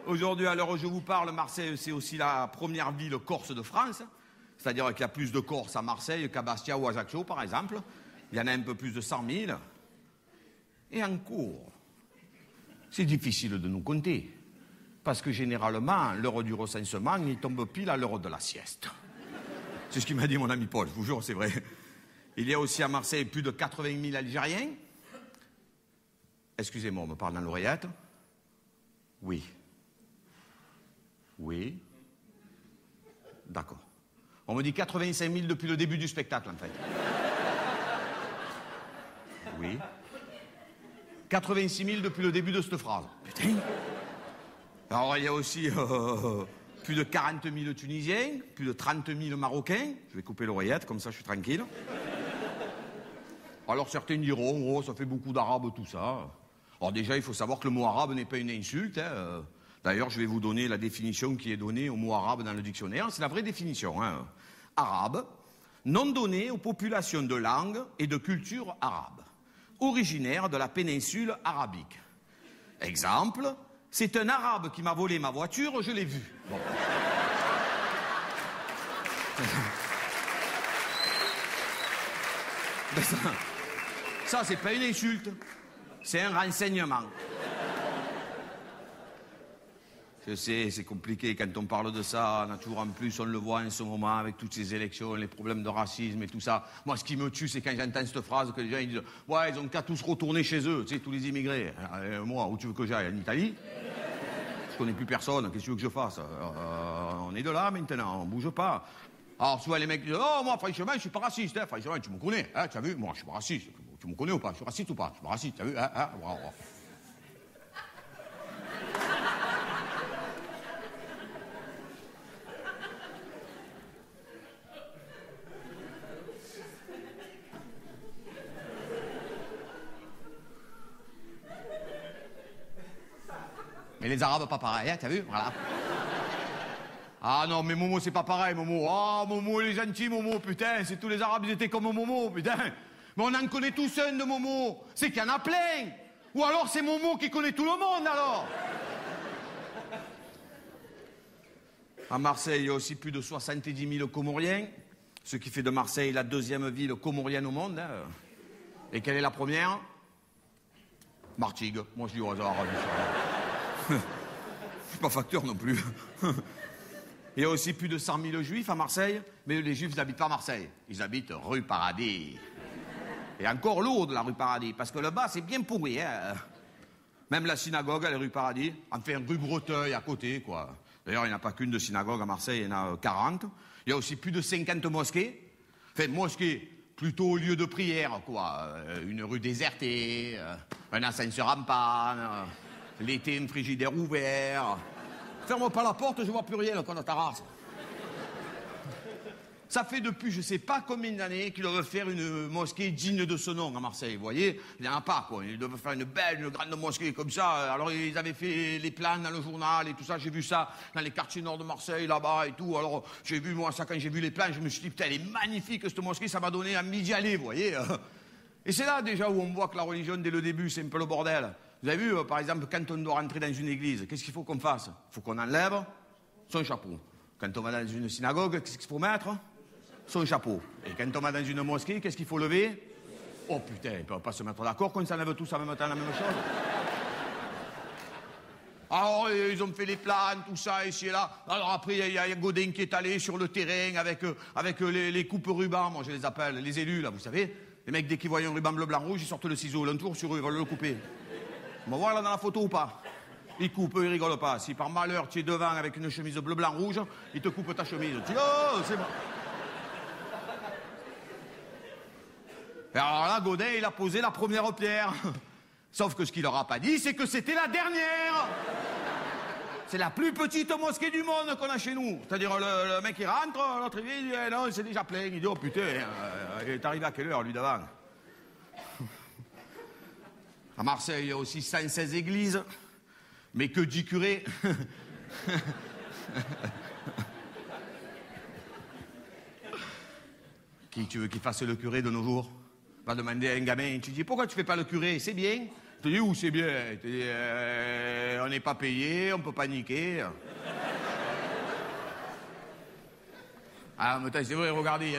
Aujourd'hui, à l'heure où je vous parle, Marseille, c'est aussi la première ville corse de France. C'est-à-dire qu'il y a plus de Corses à Marseille qu'à Bastia ou à Ajaccio, par exemple. Il y en a un peu plus de 100 000. Et encore, c'est difficile de nous compter. Parce que généralement, l'heure du recensement, il tombe pile à l'heure de la sieste. C'est ce qu'il m'a dit mon ami Paul, je vous jure, c'est vrai. Il y a aussi à Marseille plus de 80 000 Algériens. Excusez-moi, on me parle dans l'oreillette. Oui. Oui. D'accord. On me dit 85 000 depuis le début du spectacle, en fait. Oui. 86 000 depuis le début de cette phrase. Putain. Alors, il y a aussi plus de 40 000 Tunisiens, plus de 30 000 Marocains. Je vais couper l'oreillette, comme ça je suis tranquille. Alors, certains diront, oh, ça fait beaucoup d'arabes, tout ça. Alors déjà, il faut savoir que le mot arabe n'est pas une insulte. Hein. D'ailleurs, je vais vous donner la définition qui est donnée au mot arabe dans le dictionnaire. C'est la vraie définition. Hein. Arabe, nom donné aux populations de langue et de culture arabe, originaire de la péninsule arabique. Exemple, c'est un arabe qui m'a volé ma voiture, je l'ai vu. Bon. Ça, c'est pas une insulte. C'est un renseignement. Je sais, c'est compliqué quand on parle de ça. On a toujours en plus, on le voit en ce moment avec toutes ces élections, les problèmes de racisme et tout ça. Moi, ce qui me tue, c'est quand j'entends cette phrase que les gens ils disent « Ouais, ils ont qu'à tous retourner chez eux, tu sais, tous les immigrés. Moi, où tu veux que j'aille? En Italie? Je connais plus personne, qu'est-ce que tu veux que je fasse? On est de là maintenant, on bouge pas. » Alors, souvent, les mecs disent « Oh, moi, franchement, je suis pas raciste. Hein. Franchement, tu me connais, hein, tu as vu? Moi, je suis pas raciste. Tu me connais ou pas? Je suis raciste ou pas? Je suis pas raciste, tu as vu? Hein, hein, wow. Mais les Arabes, pas pareil, hein, t'as vu? Voilà. Ah non, mais Momo, c'est pas pareil, Momo. Ah, Momo, il est gentil, Momo, putain. C'est tous les Arabes, ils étaient comme Momo, putain. Mais on en connaît tous un de Momo. C'est qu'il y en a plein. Ou alors c'est Momo qui connaît tout le monde, alors. À Marseille, il y a aussi plus de 70 000 Comoriens, ce qui fait de Marseille la deuxième ville comorienne au monde. Hein. Et quelle est la première? Martigues. Moi, je dis au hasard. Je suis pas facteur non plus. Il y a aussi plus de 100 000 Juifs à Marseille, mais les Juifs n'habitent pas Marseille. Ils habitent rue Paradis. Et encore lourd de la rue Paradis, parce que là-bas, c'est bien pourri. Hein. Même la synagogue, elle est rue Paradis. Enfin, rue Breteuil à côté, quoi. D'ailleurs, il n'y en a pas qu'une de synagogue à Marseille, il y en a 40. Il y a aussi plus de 50 mosquées. Enfin, mosquées, plutôt au lieu de prière, quoi. Une rue désertée, un ascenseur en panne, l'été, un frigidaire ouvert. Ferme pas la porte, je vois plus rien, le con de ta race. Ça fait depuis je sais pas combien d'années qu'ils doivent faire une mosquée digne de ce nom à Marseille, vous voyez. Il n'y en a pas, quoi. Ils doivent faire une belle, une grande mosquée comme ça. Alors, ils avaient fait les plans dans le journal et tout ça. J'ai vu ça dans les quartiers nord de Marseille, là-bas et tout. Alors, j'ai vu, moi, ça, quand j'ai vu les plans, je me suis dit, putain, elle est magnifique, cette mosquée, ça m'a donné envie d'y aller, vous voyez. Et c'est là, déjà, où on voit que la religion, dès le début, c'est un peu le bordel. Vous avez vu, par exemple, quand on doit rentrer dans une église, qu'est-ce qu'il faut qu'on fasse? Il faut qu'on enlève son chapeau. Quand on va dans une synagogue, qu'est-ce qu'il faut mettre? Son chapeau. Et quand on va dans une mosquée, qu'est-ce qu'il faut lever? Oh putain, ils ne peuvent pas se mettre d'accord qu'on s'enlève tous en même temps la même chose. Alors, ils ont fait les plans, tout ça, ici et là. Alors après, il y a Godin qui est allé sur le terrain avec les coupes rubans, moi je les appelle, les élus, là, vous savez. Les mecs, dès qu'ils voient un ruban bleu, blanc, rouge, ils sortent le ciseau, l'entour sur eux, ils veulent le couper. On va voir là dans la photo ou pas? Ils coupent, eux, ils rigolent pas. Si par malheur tu es devant avec une chemise bleu, blanc, rouge, ils te coupent ta chemise. Tu dis, oh, c'est bon. Et alors là, Godin, il a posé la première pierre. Sauf que ce qu'il leur a pas dit, c'est que c'était la dernière. C'est la plus petite mosquée du monde qu'on a chez nous. C'est-à-dire, le mec, il rentre, l'autre, il dit, non, c'est déjà plein. Il dit, oh putain, il est arrivé à quelle heure, lui, d'avant? À Marseille, il y a aussi 116 églises. Mais que 10 curés. Qui tu veux qu'il fasse le curé de nos jours? Va demander à un gamin, tu dis, pourquoi tu fais pas le curé? C'est bien. Tu dis, où c'est bien? Tu dis, on n'est pas payé, on peut pas niquer. Ah, mais c'est vrai, regardez,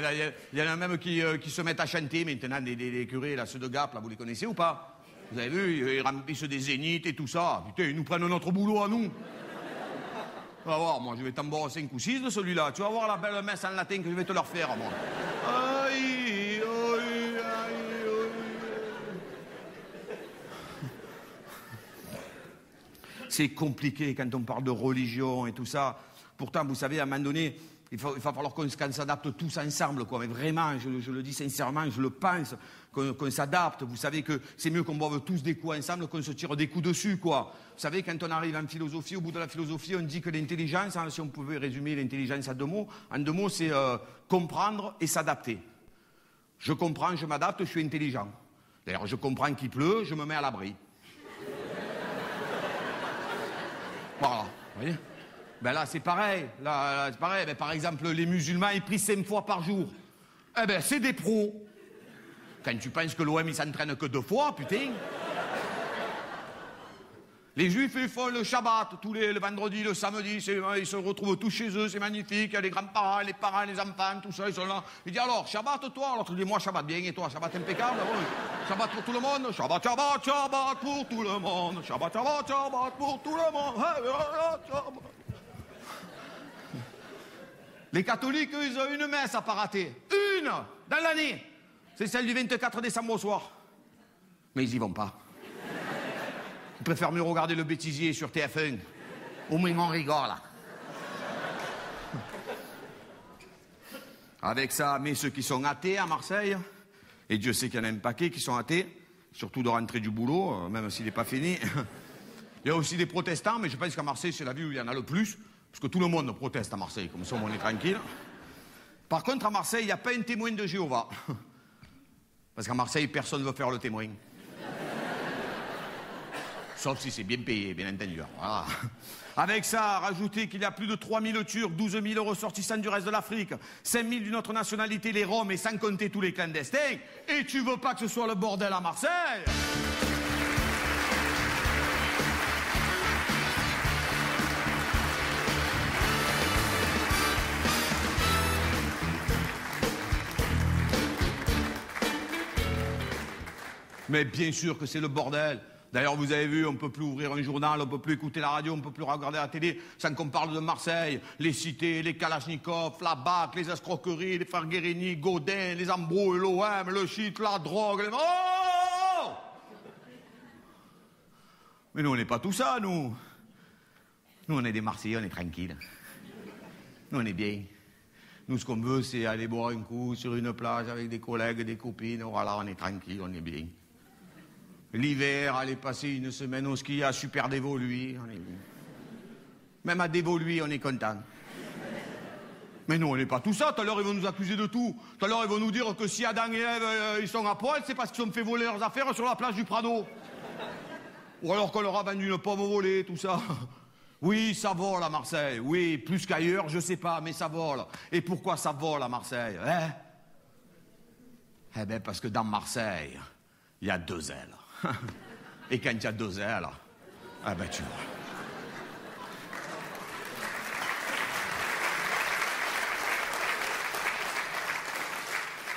il y en a même qui se mettent à chanter maintenant, des curés, là, ceux de Gap, là, vous les connaissez ou pas? Vous avez vu, ils remplissent des zéniths et tout ça. Putain, ils nous prennent notre boulot à nous. Tu vas voir, moi, je vais t'en boire 5 ou 6 de celui-là. Tu vas voir la belle messe en latin que je vais te leur faire, moi. Aïe, aïe, aïe, aïe. C'est compliqué quand on parle de religion et tout ça. Pourtant, vous savez, à un moment donné, il va falloir qu'on s'adapte tous ensemble, quoi. Mais vraiment, je le dis sincèrement, je le pense, qu'on s'adapte. Vous savez que c'est mieux qu'on boive tous des coups ensemble, qu'on se tire des coups dessus, quoi. Vous savez, quand on arrive en philosophie, au bout de la philosophie, on dit que l'intelligence, hein, si on pouvait résumer l'intelligence en 2 mots, c'est comprendre et s'adapter. Je comprends, je m'adapte, je suis intelligent. D'ailleurs, je comprends qu'il pleut, je me mets à l'abri. Voilà, vous voyez? Ben là, c'est pareil. Là, c'est pareil. Ben, par exemple, les musulmans, ils prient 5 fois par jour. Eh ben, c'est des pros. Quand tu penses que l'OM, il s'entraîne que 2 fois, putain. Les juifs, ils font le Shabbat, le vendredi, le samedi, ils se retrouvent tous chez eux, c'est magnifique, il y a les grands-parents, les parents, les enfants, tout ça, ils sont là. Il dit alors, Shabbat toi? L'autre dit, moi, Shabbat bien, et toi, Shabbat impeccable? Oui. Shabbat pour tout le monde? Shabbat, Shabbat, Shabbat pour tout le monde. Shabbat, Shabbat, Shabbat pour tout le monde. Les catholiques, eux, ils ont une messe à pas rater. Une dans l'année. C'est celle du 24 décembre au soir. Mais ils y vont pas. Ils préfèrent mieux regarder le bêtisier sur TF1. Au moins, on rigole. Avec ça, mais ceux qui sont athées à Marseille, et Dieu sait qu'il y en a un paquet qui sont athées, surtout de rentrer du boulot, même s'il n'est pas fini. Il y a aussi des protestants, mais je pense qu'à Marseille, c'est la ville où il y en a le plus, parce que tout le monde proteste à Marseille, comme ça on est tranquille. Par contre, à Marseille, il n'y a pas un témoin de Jéhovah. Parce qu'à Marseille, personne ne veut faire le témoin. Sauf si c'est bien payé, bien entendu. Voilà. Avec ça, rajoutez qu'il y a plus de 3000 Turcs, 12 000 ressortissants du reste de l'Afrique, 5 000 d'une autre nationalité, les Roms, et sans compter tous les clandestins. Et tu veux pas que ce soit le bordel à Marseille? Mais bien sûr que c'est le bordel. D'ailleurs, vous avez vu, on ne peut plus ouvrir un journal, on ne peut plus écouter la radio, on ne peut plus regarder la télé sans qu'on parle de Marseille. Les cités, les Kalachnikov, la BAC, les escroqueries, les frères Guérini, Godin, les embrouilles, l'OM, le shit, la drogue, les... Oh! Mais nous, on n'est pas tout ça, nous. Nous, on est des Marseillais, on est tranquilles. Nous, on est bien. Nous, ce qu'on veut, c'est aller boire un coup sur une plage avec des collègues, des copines. Voilà, on est tranquille, on est bien. L'hiver, aller passer une semaine au ski à Super Dévoluy. Même à Dévoluy, on est content. Mais non, on n'est pas tout ça. Tout à l'heure, ils vont nous accuser de tout. Tout à l'heure, ils vont nous dire que si Adam et Ève, ils sont à poil, c'est parce qu'ils ont fait voler leurs affaires sur la plage du Prado. Ou alors qu'on leur a vendu une pomme volée, tout ça. Oui, ça vole à Marseille. Oui, plus qu'ailleurs, je sais pas, mais ça vole. Et pourquoi ça vole à Marseille, hein? Eh bien, parce que dans Marseille, il y a 2 ailes. Et quand il y a 2 ailes, eh ben, tu vois.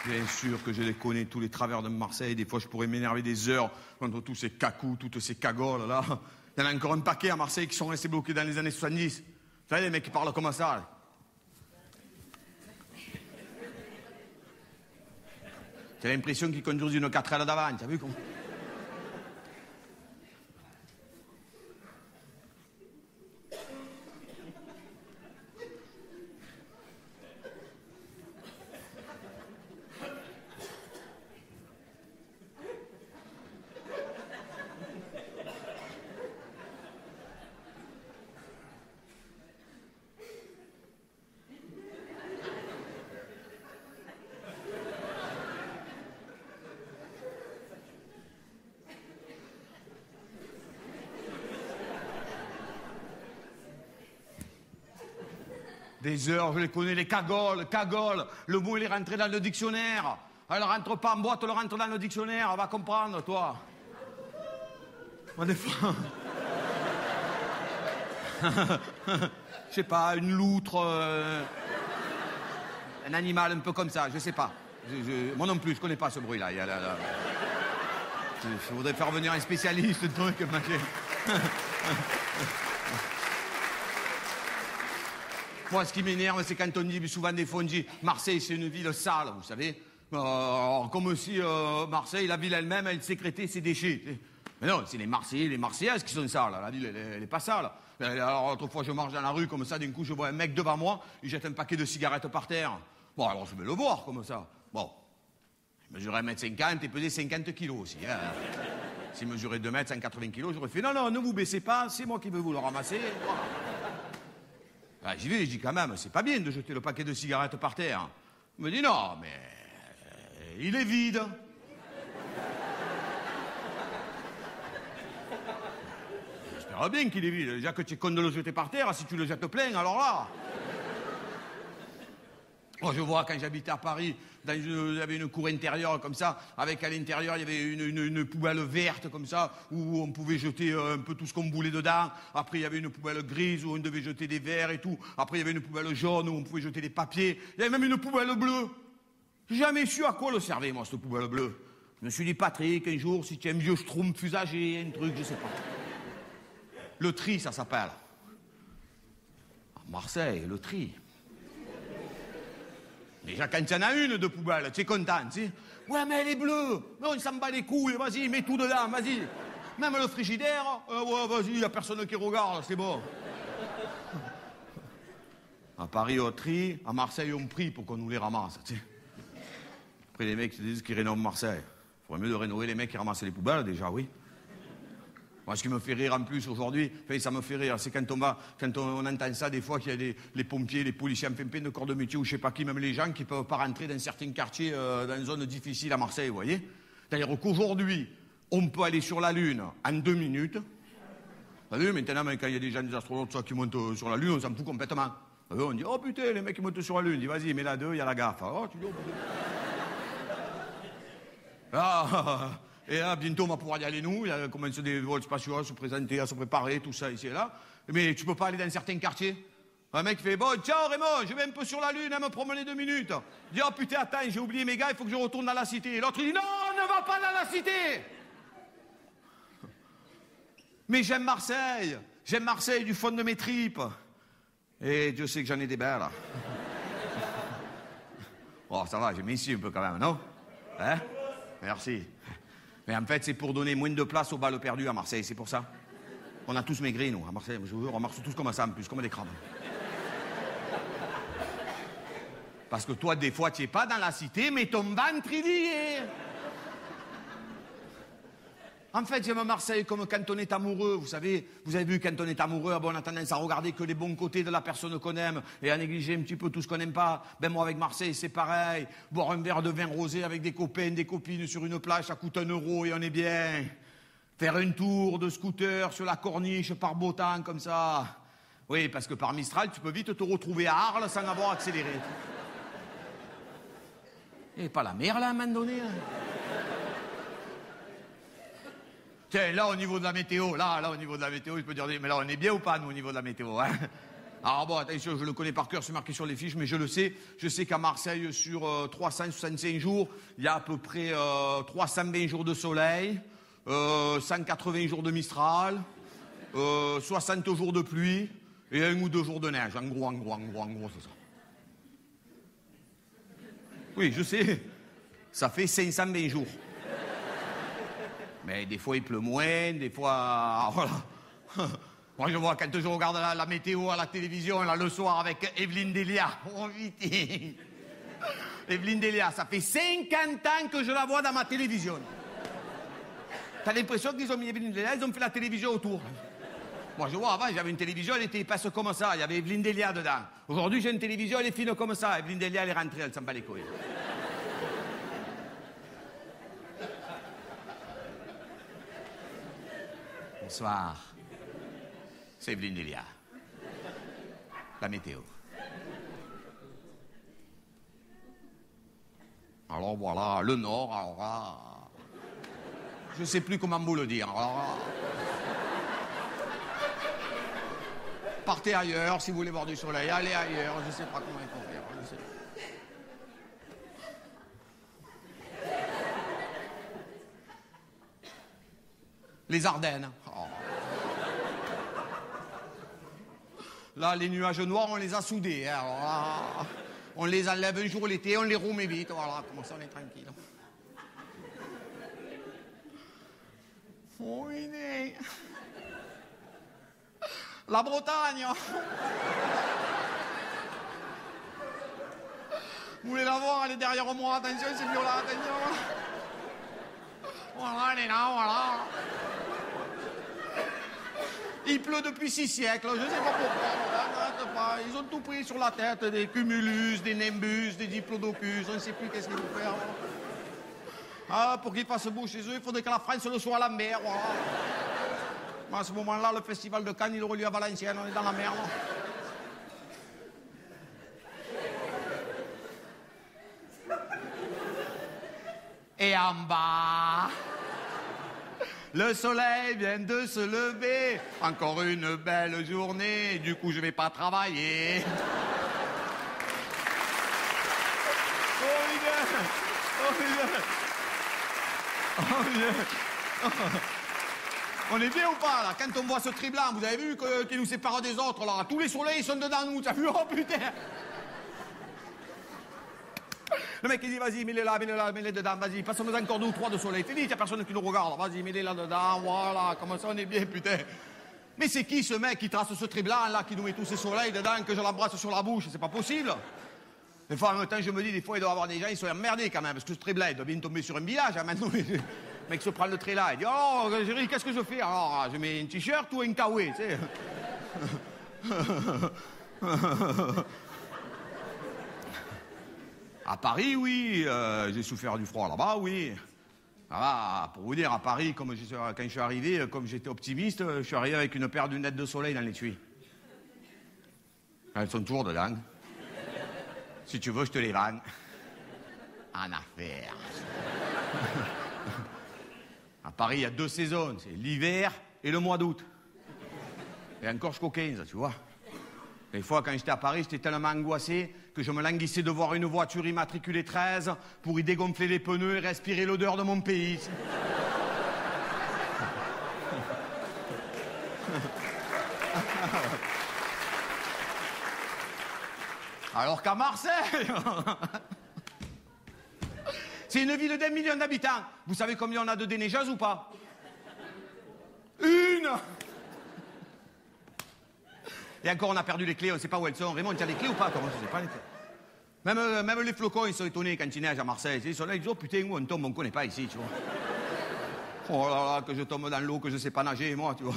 Bien sûr que je les connais, tous les travers de Marseille. Des fois, je pourrais m'énerver des heures contre tous ces cacous, toutes ces cagoles, là. Il y en a encore un paquet à Marseille qui sont restés bloqués dans les années 70. Vous savez, les mecs qui parlent comme ça, là. J'ai l'impression qu'ils conduisent une 4L d'avant, t'as vu comment... Des heures, je les connais, les cagoles. Le mot, il est rentré dans le dictionnaire. Elle rentre pas en boîte, elle rentre dans le dictionnaire. Va comprendre, toi. Moi, des fois... Je sais pas, une loutre... Un animal un peu comme ça, je sais pas. Moi non plus, je connais pas ce bruit-là. Je voudrais faire venir un spécialiste, un truc, Moi, ce qui m'énerve, c'est quand on dit, souvent des fois, on dit Marseille, c'est une ville sale, vous savez. Comme si Marseille, la ville elle-même, elle sécrétait ses déchets. Mais non, c'est les Marseillais, les Marseillaises qui sont sales. La ville, elle est pas sale. Alors, autrefois, je marche dans la rue comme ça, d'un coup, je vois un mec devant moi, il jette un paquet de cigarettes par terre. Bon, alors, je vais le voir comme ça. Bon, il mesurait 1m50 et pesait 50 kilos aussi. Hein. S'il mesurait 2 mètres, 180 kilos, j'aurais fait non, ne vous baissez pas, c'est moi qui veux vous le ramasser. Voilà. Ah, j'y vais, je dis quand même, c'est pas bien de jeter le paquet de cigarettes par terre. Il me dit non, mais il est vide. J'espère bien qu'il est vide. Déjà que tu es con de le jeter par terre, si tu le jettes plein, alors là. Oh, je vois quand j'habitais à Paris, il y avait une cour intérieure comme ça, avec à l'intérieur il y avait une poubelle verte comme ça, où on pouvait jeter un peu tout ce qu'on voulait dedans. Après il y avait une poubelle grise où on devait jeter des verres et tout. Après il y avait une poubelle jaune où on pouvait jeter des papiers. Il y avait même une poubelle bleue. J'ai jamais su à quoi le servait moi cette poubelle bleue. Je me suis dit Patrick, un jour si tu as un vieux schtroumpf usagé, un truc, je sais pas. Le tri ça s'appelle. À Marseille, le tri. Déjà, quand il y en a une de poubelle, tu es content, tu sais. Ouais, mais elle est bleue. Non, on s'en bat les couilles, vas-y, mets tout dedans, vas-y. Même le frigidaire, ouais, vas-y, il n'y a personne qui regarde, c'est bon. À Paris, on tri, à Marseille, on prie pour qu'on nous les ramasse, tu sais. Après, les mecs se disent qu'ils rénovent Marseille. Il faudrait mieux de rénover les mecs qui ramassent les poubelles, déjà, oui. Moi, ce qui me fait rire en plus aujourd'hui, enfin, ça me fait rire, c'est quand on entend ça des fois qu'il y a les pompiers, les policiers, enfin plein de corps de métier ou je sais pas qui, même les gens qui peuvent pas rentrer dans certains quartiers, dans une zone difficile à Marseille, vous voyez. C'est-à-dire qu'aujourd'hui, on peut aller sur la Lune en 2 minutes. Vous savez, maintenant, quand il y a des gens, des astronautes ça, qui montent sur la Lune, on s'en fout complètement. On dit, oh putain, les mecs qui montent sur la Lune, on dit, vas-y, mets là 2, il y a la gaffe. Oh, tu dis, oh, ah, et là, bientôt, on va pouvoir y aller, nous. Il y a commencé des vols spatiaux à se présenter, à se préparer, tout ça, ici et là. Mais tu peux pas aller dans certains quartiers. Un mec fait, bon, ciao Raymond, je vais un peu sur la Lune, à me promener 2 minutes. Il dit, oh putain, attends, j'ai oublié mes gars, il faut que je retourne dans la cité. Et l'autre, il dit, non, ne va pas dans la cité. Mais j'aime Marseille du fond de mes tripes. Et Dieu sait que j'en ai des belles, là. Oh, ça va, j'ai mis ici un peu quand même, non? Hein? Merci. Mais en fait, c'est pour donner moins de place aux balles perdues à Marseille, c'est pour ça. On a tous maigri, nous, à Marseille. Je vous jure, on marche tous comme ça, en plus, comme des crabes. Parce que toi, des fois, tu n'es pas dans la cité, mais ton ventre, il y est. En fait, j'aime Marseille comme quand on est amoureux. Vous savez, vous avez vu, quand on est amoureux, bon, on a tendance à regarder que les bons côtés de la personne qu'on aime et à négliger un petit peu tout ce qu'on n'aime pas. Ben moi, avec Marseille, c'est pareil. Boire un verre de vin rosé avec des copains, des copines sur une plage, ça coûte 1 € et on est bien. Faire un tour de scooter sur la corniche par beau temps, comme ça. Oui, parce que par Mistral, tu peux vite te retrouver à Arles sans avoir accéléré. Et pas la mer, là, à un moment donné. Hein. Tiens, là, au niveau de la météo, là, au niveau de la météo, je peux dire, mais là, on est bien ou pas, nous, au niveau de la météo, hein? Alors bon, attention, je le connais par cœur, c'est marqué sur les fiches, mais je le sais. Je sais qu'à Marseille, sur 365 jours, il y a à peu près 320 jours de soleil, 180 jours de Mistral, 60 jours de pluie et 1 ou 2 jours de neige. En gros, c'est ça. Oui, je sais, ça fait 520 jours. Mais des fois, il pleut moins, des fois... Voilà. Moi, je vois, quand je regarde la météo à la télévision, là, le soir, avec Evelyne Delia. Oh, vite. Evelyne Delia, ça fait 50 ans que je la vois dans ma télévision. T'as l'impression qu'ils ont mis Evelyne Delia, ils ont fait la télévision autour. Moi, je vois, avant, j'avais une télévision, elle était épaisse comme ça, il y avait Evelyne Delia dedans. Aujourd'hui, j'ai une télévision, elle est fine comme ça. Evelyne Delia, elle est rentrée, elle s'en bat les couilles. Bonsoir. C'est Evelyne Delia. La météo. Alors voilà, le Nord, alors là... Je sais plus comment vous le dire. Alors là... Partez ailleurs, si vous voulez voir du soleil, allez ailleurs, je sais pas comment il faut faire, je sais pas. Les Ardennes. Oh. Là, les nuages noirs, on les a soudés. Hein. Alors là, on les enlève un jour l'été, on les remet vite. Voilà, comme ça, on est tranquille. Oui, mais... La Bretagne. Vous voulez la voir, elle est derrière moi. Attention, c'est Viola, attention. Voilà, elle est là, voilà. Il pleut depuis 6 siècles, je ne sais pas pourquoi. Ils ont tout pris sur la tête, des cumulus, des nimbus, des diplodocus, on ne sait plus qu'est-ce qu'il faut faire. Ah, pour qu'ils fassent beau chez eux, il faudrait que la France le soit à la mer, voilà. À ce moment-là, le festival de Cannes, il aurait lieu à Valenciennes, on est dans la merde. Et en bas, le soleil vient de se lever. Encore une belle journée, du coup je vais pas travailler. Oh bien, oh bien, oh bien. On est bien ou pas, là? Quand on voit ce tri blanc, vous avez vu qui nous sépare des autres, là? Tous les soleils sont dedans nous, t'as vu? Oh putain! Le mec il dit vas-y, mets-les là, mets-les dedans, vas-y, passe-nous encore 2 ou 3 de soleil. Fini, il n'y a personne qui nous regarde, vas-y, mets-les là dedans, voilà, comme ça on est bien, putain. Mais c'est qui ce mec qui trace ce trait blanc là, qui nous met tous ces soleils dedans, que je l'embrasse sur la bouche? C'est pas possible. Des fois, en même temps, je me dis, des fois, il doit y avoir des gens, ils sont emmerdés quand même, parce que ce trait blanc, il doit bien tomber sur un village, hein, maintenant. Le mec se prend le trait là, il dit, oh, chérie, qu'est-ce que je fais? Alors, je mets un t-shirt ou un kawaii, tu sais. À Paris, oui, j'ai souffert du froid là-bas, oui. Ah, pour vous dire, à Paris, quand je suis arrivé, comme j'étais optimiste, je suis arrivé avec une paire de lunettes de soleil dans l'étui. Elles sont toujours dedans. Si tu veux, je te les vends. En affaire. À Paris, il y a 2 saisons, c'est l'hiver et le mois d'août. Et encore jusqu'au 15, tu vois. Des fois, quand j'étais à Paris, j'étais tellement angoissé que je me languissais de voir une voiture immatriculée 13 pour y dégonfler les pneus et respirer l'odeur de mon pays. Alors qu'à Marseille, c'est une ville d'1 million d'habitants. Vous savez combien on a de déneigeuses ou pas? Une! Et encore, on a perdu les clés, on ne sait pas où elles sont. Raymond, tu as les clés ou pas? Comment je sais pas les clés. Même les flocons, ils sont étonnés quand ils neigent à Marseille. Ils sont là, ils disent, oh putain, où on tombe, on ne connaît pas ici, tu vois. Oh là là, que je tombe dans l'eau, que je ne sais pas nager, moi, tu vois.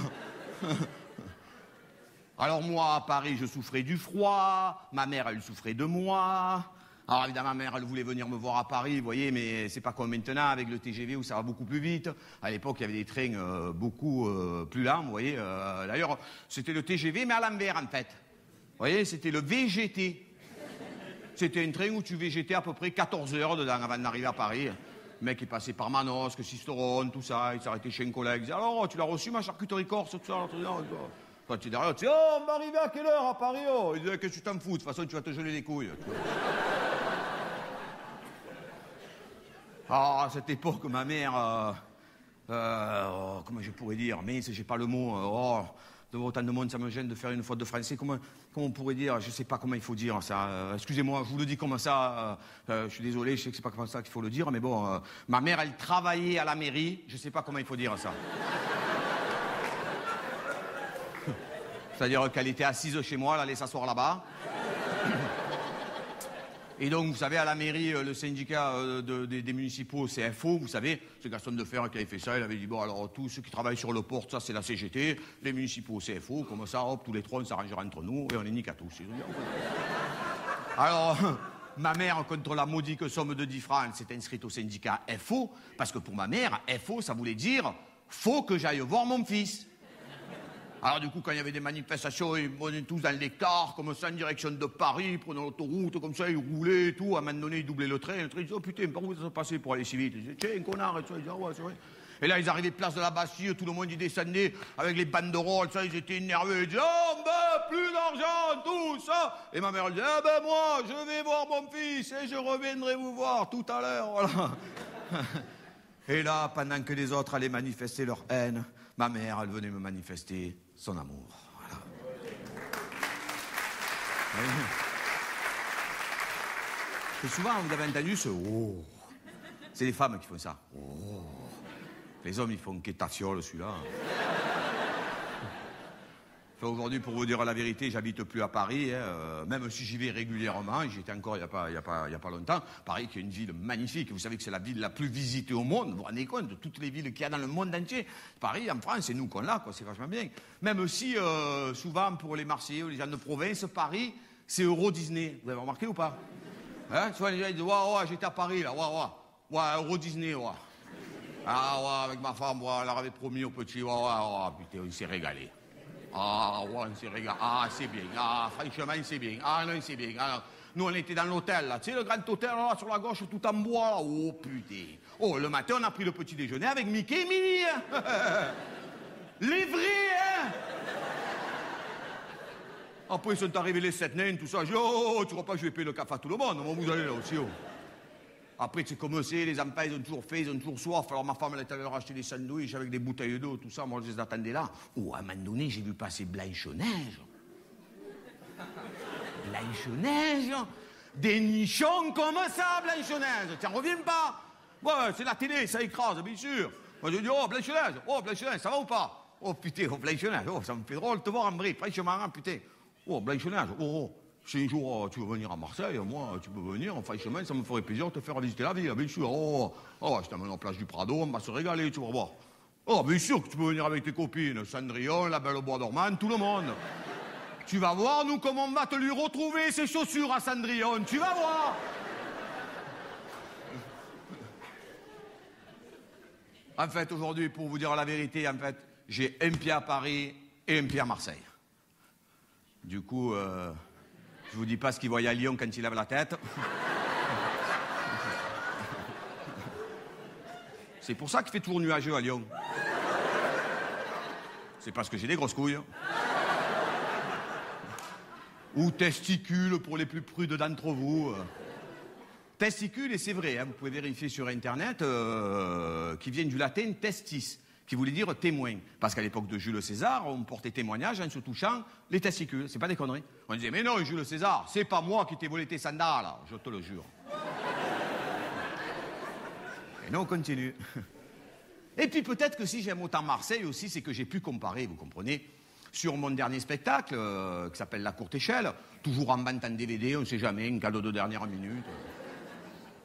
Alors moi, à Paris, je souffrais du froid. Ma mère, elle souffrait de moi. Alors évidemment, ma mère, elle voulait venir me voir à Paris, vous voyez, mais c'est pas comme maintenant avec le TGV où ça va beaucoup plus vite. À l'époque, il y avait des trains beaucoup plus lents, vous voyez. D'ailleurs, c'était le TGV, mais à l'envers, en fait. Vous voyez, c'était le VGT. C'était un train où tu végétais à peu près 14 heures dedans avant d'arriver à Paris. Le mec, il passait par Manosque, Sisteron, tout ça. Il s'arrêtait chez un collègue. Il disait, alors, tu l'as reçu, ma charcuterie corse, tout ça. Quand tu es derrière, tu dis, oh, on va arriver à quelle heure à Paris, oh? Il disait, qu'est-ce que tu t'en fous? De toute façon, tu vas te geler les couilles. Ah, à cette époque, ma mère, comment je pourrais dire, mais j'ai pas le mot, devant autant de monde, ça me gêne de faire une faute de français. Comment on pourrait dire, je sais pas comment il faut dire ça. Excusez-moi, je vous le dis comme ça. Je suis désolé, je sais que c'est pas comme ça qu'il faut le dire, mais bon, ma mère, elle travaillait à la mairie. Je sais pas comment il faut dire ça. C'est-à-dire qu'elle était assise chez moi, elle allait s'asseoir là-bas. Et donc, vous savez, à la mairie, le syndicat des municipaux, c'est FO, vous savez, c'est Gaston Defferre qui avait fait ça. Il avait dit, bon, alors, tous ceux qui travaillent sur le port, ça, c'est la CGT. Les municipaux, c'est FO. Comme ça, hop, tous les trois, on s'arrangera entre nous et on est nique à tous. Alors, ma mère, contre la modique somme de 10 francs, s'est inscrite au syndicat FO, parce que pour ma mère, FO, ça voulait dire, faut que j'aille voir mon fils. Alors du coup, quand il y avait des manifestations, ils venaient tous dans l'hectare, comme ça, en direction de Paris, prenaient l'autoroute, comme ça, ils roulaient et tout. À un moment donné, ils doublaient le train disait, oh putain, par où ça s'est passé pour aller si vite? Ils disaient, tiens, un connard, et tout ça. Ils disaient, ah ouais, c'est vrai. Et là, ils arrivaient place de la Bastille, tout le monde y descendait avec les banderoles, ça, ils étaient énervés. Ils disaient, oh, ben, plus d'argent, tout ça. Et ma mère, elle disait, ah ben moi, je vais voir mon fils et je reviendrai vous voir tout à l'heure, voilà. Et là, pendant que les autres allaient manifester leur haine, ma mère, elle venait me manifester son amour. Voilà. Et souvent, vous avez entendu ce « oh ». C'est les femmes qui font ça. « Oh ». Les hommes, ils font « qu'étafiole, celui-là ». Enfin, aujourd'hui, pour vous dire la vérité, j'habite plus à Paris, hein, même si j'y vais régulièrement. J'y étais encore il y a pas longtemps. Paris, qui est une ville magnifique. Vous savez que c'est la ville la plus visitée au monde. Vous vous rendez compte de toutes les villes qu'il y a dans le monde entier. Paris, en France, c'est nous qu'on l'a, quoi. C'est vachement bien. Même si, souvent, pour les Marseillais ou les gens de province, Paris, c'est Euro Disney. Vous avez remarqué ou pas? Hein, souvent, les gens ils disent, ouais, j'étais à Paris, là, ouais, Euro Disney, ouais. Ah, ouais, avec ma femme, ouais, elle leur avait promis au petit, ouais, putain, il s'est régalé. Ah, ouais, on s'est régalé. Ah, c'est bien. Ah, franchement, c'est bien. Ah, non, c'est bien. Ah, nous, on était dans l'hôtel, là. Tu sais, le grand hôtel, là, sur la gauche, tout en bois, là. Oh, putain. Oh, le matin, on a pris le petit déjeuner avec Mickey et Minnie, hein. Les vrais, hein. Après, ils sont arrivés les 7 nains, tout ça. J'ai dit, oh, tu crois pas que je vais payer le café à tout le monde? Moi, vous allez là aussi, oh. Après, tu sais comment c'est, les enfants, ils ont toujours faim, ils ont toujours soif. Alors ma femme, elle est allée leur acheter des sandwichs avec des bouteilles d'eau, tout ça. Moi, je les attendais là. Oh, à un moment donné, j'ai vu passer Blanche-Neige. Blanche-Neige. Des nichons comme ça, Blanche-Neige. T'en reviens pas? Ouais, c'est la télé, ça écrase, bien sûr. Moi, je dis, oh, Blanche-Neige, ça va ou pas? Oh, putain, oh, Blanche-Neige, oh, ça me fait drôle de te voir en vrai, franchement, putain. Oh, Blanche-Neige, oh. Si un jour tu veux venir à Marseille, moi, tu peux venir, franchement, ça me ferait plaisir de te faire visiter la ville, bien sûr. Oh, je t'amène en plage du Prado, on va se régaler, tu vas voir. Oh, bien sûr que tu peux venir avec tes copines, Cendrillon, la Belle au Bois dormant, tout le monde. Tu vas voir, nous, comment on va te lui retrouver ses chaussures à Cendrillon, tu vas voir. En fait, aujourd'hui, pour vous dire la vérité, en fait, j'ai un pied à Paris et un pied à Marseille. Du coup, je vous dis pas ce qu'il voyait à Lyon quand il lève la tête. C'est pour ça qu'il fait toujours nuageux à Lyon. C'est parce que j'ai des grosses couilles. Ou testicules pour les plus prudes d'entre vous. Testicules, et c'est vrai, hein, vous pouvez vérifier sur Internet, qui viennent du latin testis, qui voulait dire témoin. Parce qu'à l'époque de Jules César, on portait témoignage en se touchant les testicules. C'est pas des conneries. On disait, mais non, Jules César, c'est pas moi qui t'ai volé tes sandales, je te le jure. Et non, on continue. Et puis peut-être que si j'aime autant Marseille aussi, c'est que j'ai pu comparer, vous comprenez, sur mon dernier spectacle, qui s'appelle La Courte Échelle, toujours en vente en DVD, on ne sait jamais, un cadeau de dernière minute.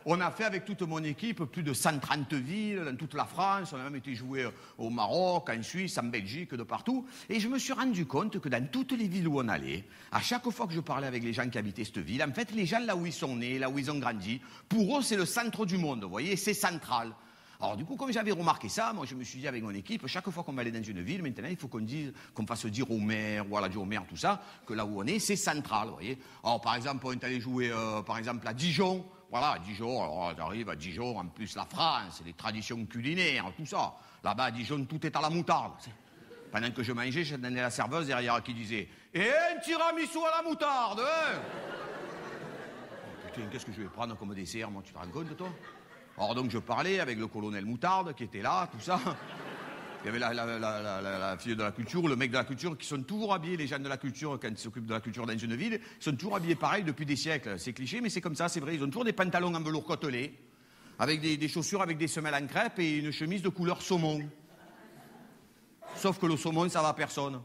On a fait avec toute mon équipe plus de 130 villes dans toute la France. On a même été jouer au Maroc, en Suisse, en Belgique, de partout. Et je me suis rendu compte que dans toutes les villes où on allait, à chaque fois que je parlais avec les gens qui habitaient cette ville, en fait, les gens là où ils sont nés, là où ils ont grandi, pour eux, c'est le centre du monde, vous voyez, c'est central. Alors du coup, comme j'avais remarqué ça, moi je me suis dit avec mon équipe, chaque fois qu'on va aller dans une ville, maintenant il faut qu'on fasse dire au maire, ou à l'adjoint au maire, tout ça, que là où on est, c'est central, vous voyez. Alors par exemple, on est allé jouer par exemple à Dijon. Voilà, à Dijon, alors j'arrive à Dijon, en plus la France, les traditions culinaires, tout ça. Là-bas, à Dijon, tout est à la moutarde. Pendant que je mangeais, j'entendais la serveuse derrière qui disait « Et un tiramisu à la moutarde, hein ?» Oh, putain, qu'est-ce que je vais prendre comme dessert, moi, tu te rends compte, toi? Alors donc, je parlais avec le colonel Moutarde, qui était là, tout ça. Il y avait la fille de la culture, le mec de la culture, qui sont toujours habillés, les gens de la culture, quand ils s'occupent de la culture dans une ville, ils sont toujours habillés pareil depuis des siècles. C'est cliché, mais c'est comme ça, c'est vrai. Ils ont toujours des pantalons en velours côtelé, avec des chaussures avec des semelles en crêpe et une chemise de couleur saumon. Sauf que le saumon, ça va à personne.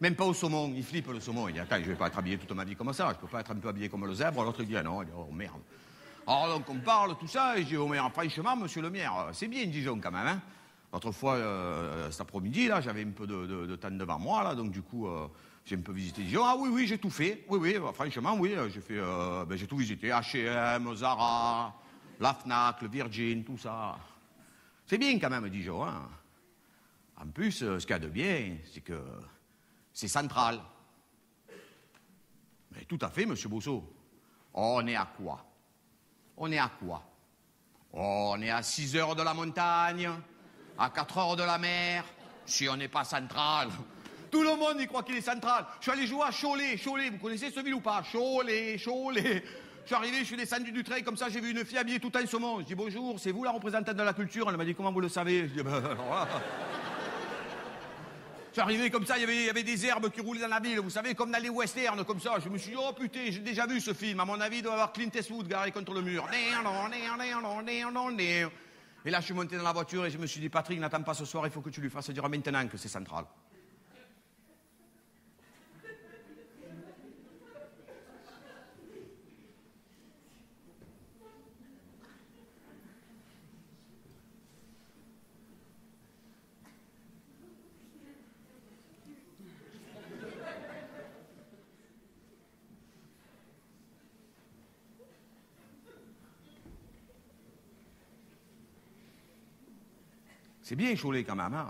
Même pas au saumon. Il flippe le saumon. Il dit, attends, je vais pas être habillé toute ma vie comme ça. Je peux pas être un peu habillé comme le zèbre. L'autre, il dit, ah non, il dit, oh merde. Alors donc, on parle, tout ça, et je dis, oh merde, franchement, monsieur le maire, c'est bien Dijon quand même, hein. L'autre fois, cet après-midi, là, j'avais un peu de temps devant moi, là, donc du coup, j'ai un peu visité Dijon. Ah oui, j'ai tout fait. Oui, franchement, oui, j'ai tout visité. H&M, Zara, la Fnac, le Virgin, tout ça. C'est bien quand même, Dijon, hein. En plus, ce qu'il y a de bien, c'est que c'est central. Mais tout à fait, monsieur Bousseau. On est à quoi? On est à quoi? On est à 6 heures de la montagne, à 4 heures de la mer, si on n'est pas central. Tout le monde y croit qu'il est central. Je suis allé jouer à Cholet. Cholet, vous connaissez cette ville ou pas? Cholet. Je suis arrivé, je suis descendu du train, comme ça j'ai vu une fille habillée tout en saumon. Je dis bonjour, c'est vous la représentante de la culture? Elle m'a dit comment vous le savez? Je dis ben alors là. Je suis arrivé comme ça, il y avait des herbes qui roulaient dans la ville, vous savez, comme dans les westerns, comme ça. Je me suis dit, oh putain, j'ai déjà vu ce film. À mon avis, il doit y avoir Clint Eastwood garé contre le mur. Et là, je suis monté dans la voiture et je me suis dit, Patrick, n'attends pas ce soir, il faut que tu lui fasses dire maintenant que c'est central. C'est bien Cholet quand même, hein.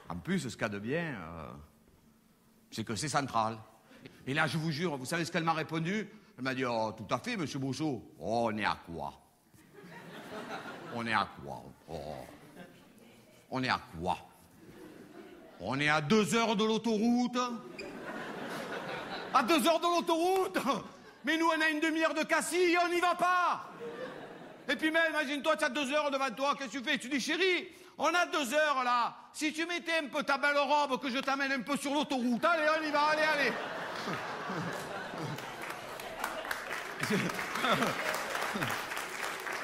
En plus, ce qu'il y a de bien, c'est que c'est central. Et là, je vous jure, vous savez ce qu'elle m'a répondu? Elle m'a dit, oh, tout à fait, monsieur Bousseau. Oh, on est à quoi? On est à quoi? Oh. On est à quoi? On est à 2 heures de l'autoroute. À 2 heures de l'autoroute? Mais nous, on a une demi-heure de Cassis, on n'y va pas. Et puis même, imagine-toi, tu as 2 heures devant toi, qu'est-ce que tu fais? Tu dis, chérie, on a 2 heures là. Si tu mettais un peu ta belle robe, que je t'amène un peu sur l'autoroute, allez, on y va, allez.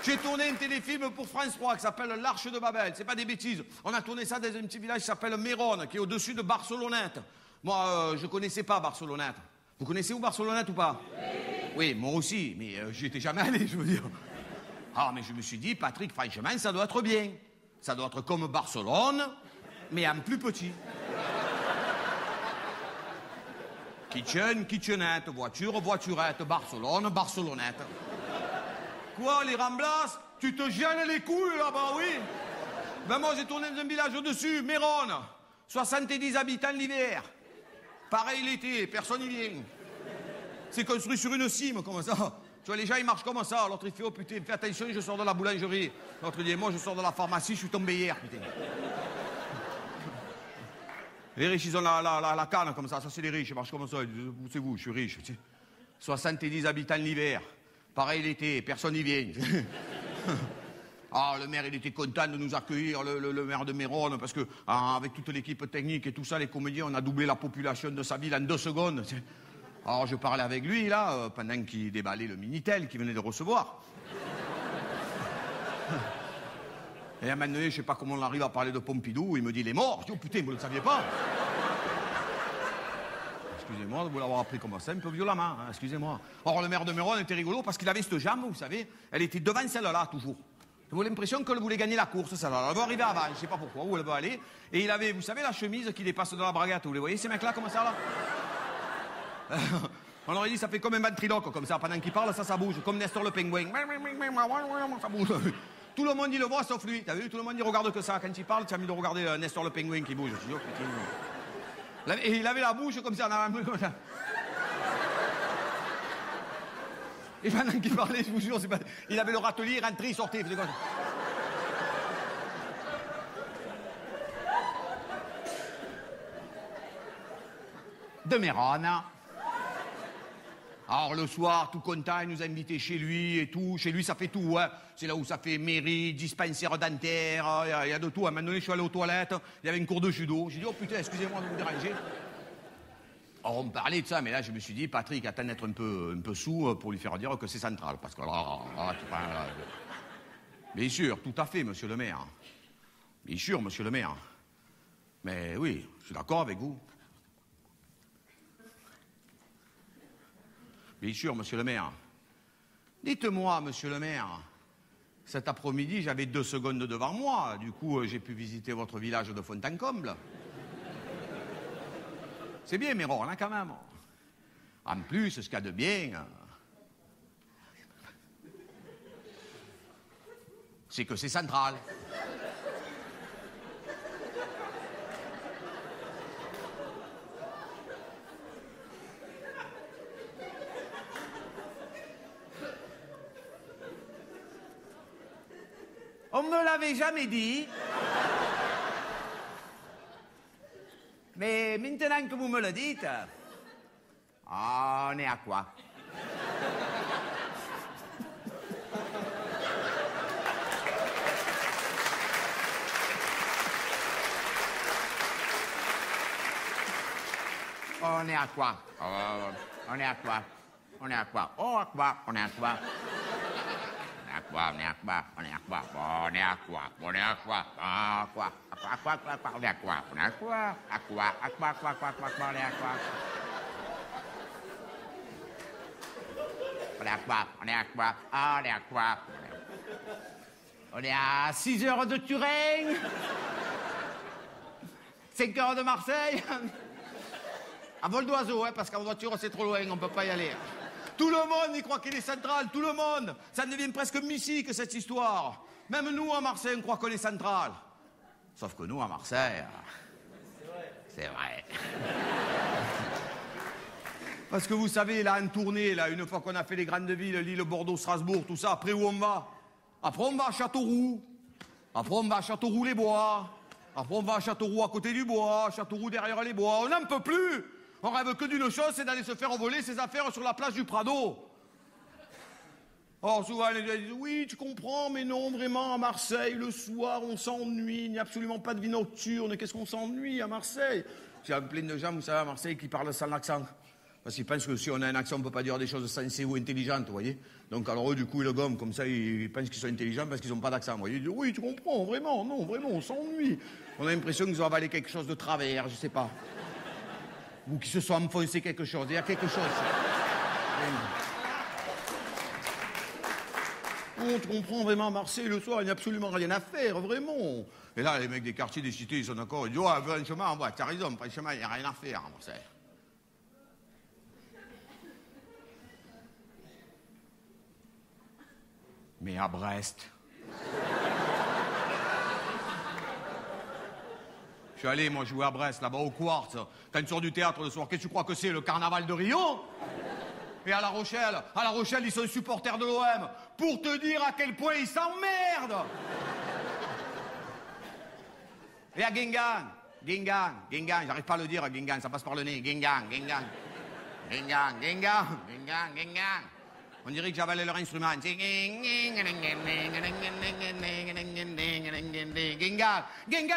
J'ai tourné un téléfilm pour France 3 qui s'appelle L'Arche de Babel. C'est pas des bêtises. On a tourné ça dans un petit village qui s'appelle Méron, qui est au-dessus de Barcelonnette. Moi, je connaissais pas Barcelonnette. Vous connaissez où Barcelonnette ou pas? Oui, moi aussi, mais j'y étais jamais allé, je veux dire. Ah, mais je me suis dit, Patrick, franchement, ça doit être bien. Ça doit être comme Barcelone, mais en plus petit. Kitchen, kitchenette, voiture, voiturette, Barcelone, Barcelonnette. Quoi, les Ramblas? Tu te gênes les couilles là-bas, oui? Ben moi, j'ai tourné dans un village au-dessus, Méron. 70 habitants l'hiver. Pareil l'été, personne n'y vient. C'est construit sur une cime, comme ça. Tu vois, les gens, ils marchent comme ça. L'autre, il fait, oh putain, fais attention, je sors de la boulangerie. L'autre, il dit, moi, je sors de la pharmacie, je suis tombé hier, putain. Les riches, ils ont la canne comme ça. Ça, c'est les riches, ils marchent comme ça. Ils disent, c'est vous, je suis riche. 70 habitants l'hiver. Pareil l'été, personne n'y vient. Ah, le maire, il était content de nous accueillir, le maire de Méron, parce que, avec toute l'équipe technique et tout ça, les comédiens, on a doublé la population de sa ville en 2 secondes. Alors, je parlais avec lui, là, pendant qu'il déballait le Minitel qu'il venait de recevoir. Et à un moment donné, je sais pas comment on arrive à parler de Pompidou, il me dit, il est mort. Je dis, oh putain, vous ne le saviez pas? excusez-moi de vous l'avoir appris comme ça, un peu violemment, hein, excusez-moi. Or, le maire de Méron était rigolo parce qu'il avait cette jambe, vous savez, elle était devant celle-là, toujours. J'avais l'impression qu'elle voulait gagner la course, celle-là. Elle veut arriver avant, je sais pas pourquoi, où elle veut aller. Et il avait, vous savez, la chemise qui dépasse de la braguette. Vous les voyez, ces mecs-là, comme ça, là? On aurait dit, ça fait comme un ventriloque, comme ça. Pendant qu'il parle, ça bouge, comme Nestor le pingouin. Ça bouge. Tout le monde, il le voit, sauf lui. T'as vu, tout le monde, il regarde que ça. Quand il parle, tu as mis de regarder Nestor le pingouin qui bouge. Je dis, oh, putain. Et il avait la bouche comme ça, on avait un peu comme ça. Et pendant qu'il parlait, je vous jure, pas... il avait le râtelier, il rentrait, il sortait, il faisait comme ça. De Méron. Alors le soir, tout content, il nous a invités chez lui et tout. Chez lui, ça fait tout, hein. C'est là où ça fait mairie, dispensaire dentaire, il y a de tout. À un moment donné, je suis allé aux toilettes, il y avait une cour de judo. J'ai dit, oh putain, excusez-moi de vous déranger. Alors, on me parlait de ça, mais là, je me suis dit, Patrick, attends d'être un peu sous pour lui faire dire que c'est central. Parce que là, tu parles, là. Bien sûr, tout à fait, monsieur le maire. Bien sûr, monsieur le maire. Mais oui, je suis d'accord avec vous. Bien sûr, monsieur le maire. Dites-moi, monsieur le maire, cet après-midi, j'avais 2 secondes devant moi. Du coup, j'ai pu visiter votre village de Fontaine-Comble. C'est bien, Méron, là, quand même. En plus, ce qu'il y a de bien, c'est que c'est central. On ne me l'avait jamais dit. Mais maintenant que vous me le dites, on est à quoi? On est à quoi? On est à quoi? On est à quoi? Oh, à quoi? On est à quoi? On est à quoi? On est à quoi? On est à quoi? On est à quoi? On est à quoi? À quoi? À quoi? À quoi? On est à quoi? On est à quoi? À quoi? À quoi? À quoi? À quoi? On est à quoi? On est à quoi? On est à quoi? On est à quoi? On est à 6 heures de Turin, 5 heures de Marseille. À vol d'oiseau, hein, parce qu'en voiture, c'est trop loin, on ne peut pas y aller. Tout le monde y croit qu'il est central, tout le monde. Ça devient presque mystique, cette histoire. Même nous, à Marseille, on croit qu'on est central. Sauf que nous, à Marseille, c'est vrai. Parce que vous savez, là, en tournée, là, une fois qu'on a fait les grandes villes, Lille, Bordeaux, Strasbourg, tout ça, après où on va? Après, on va à Châteauroux. Après, on va à Châteauroux-les-Bois. Après, on va à Châteauroux à côté du bois, Châteauroux derrière les bois. On n'en peut plus. On rêve que d'une chose, c'est d'aller se faire voler ses affaires sur la plage du Prado. Or, souvent, les gens disent, oui, tu comprends, mais non, vraiment, à Marseille, le soir, on s'ennuie, il n'y a absolument pas de vie nocturne. Qu'est-ce qu'on s'ennuie à Marseille? J'ai plein de gens, vous savez, à Marseille, qui parlent sans accent. Parce qu'ils pensent que si on a un accent, on ne peut pas dire des choses sensées ou intelligentes, vous voyez. Donc, alors eux, du coup, ils le gomment, comme ça, ils pensent qu'ils sont intelligents parce qu'ils n'ont pas d'accent, vous voyez. Ils disent, oui, tu comprends, vraiment, non, vraiment, on s'ennuie. On a l'impression qu'ils ont avalé quelque chose de travers, je sais pas. Ou qu'ils se sont enfoncés quelque chose. Il y a quelque chose. Oh, tu comprends, vraiment, Marseille, le soir, il n'y a absolument rien à faire, vraiment. Et là, les mecs des quartiers, des cités, ils sont d'accord. Ils disent, ouais, franchement, ouais, t'as raison, franchement, il n'y a rien à faire à Marseille. Mais à Brest. Je suis allé, moi, jouer à Brest, là-bas, au Quartz. Quand tu sors du théâtre le soir, qu'est-ce que tu crois que c'est, le carnaval de Rio? Et à La Rochelle, ils sont supporters de l'OM. Pour te dire à quel point ils s'emmerdent. Et à Guingamp, j'arrive pas à le dire, Guingamp, ça passe par le nez. Guingamp. On dirait que j'avalais leur instrument. Guingamp,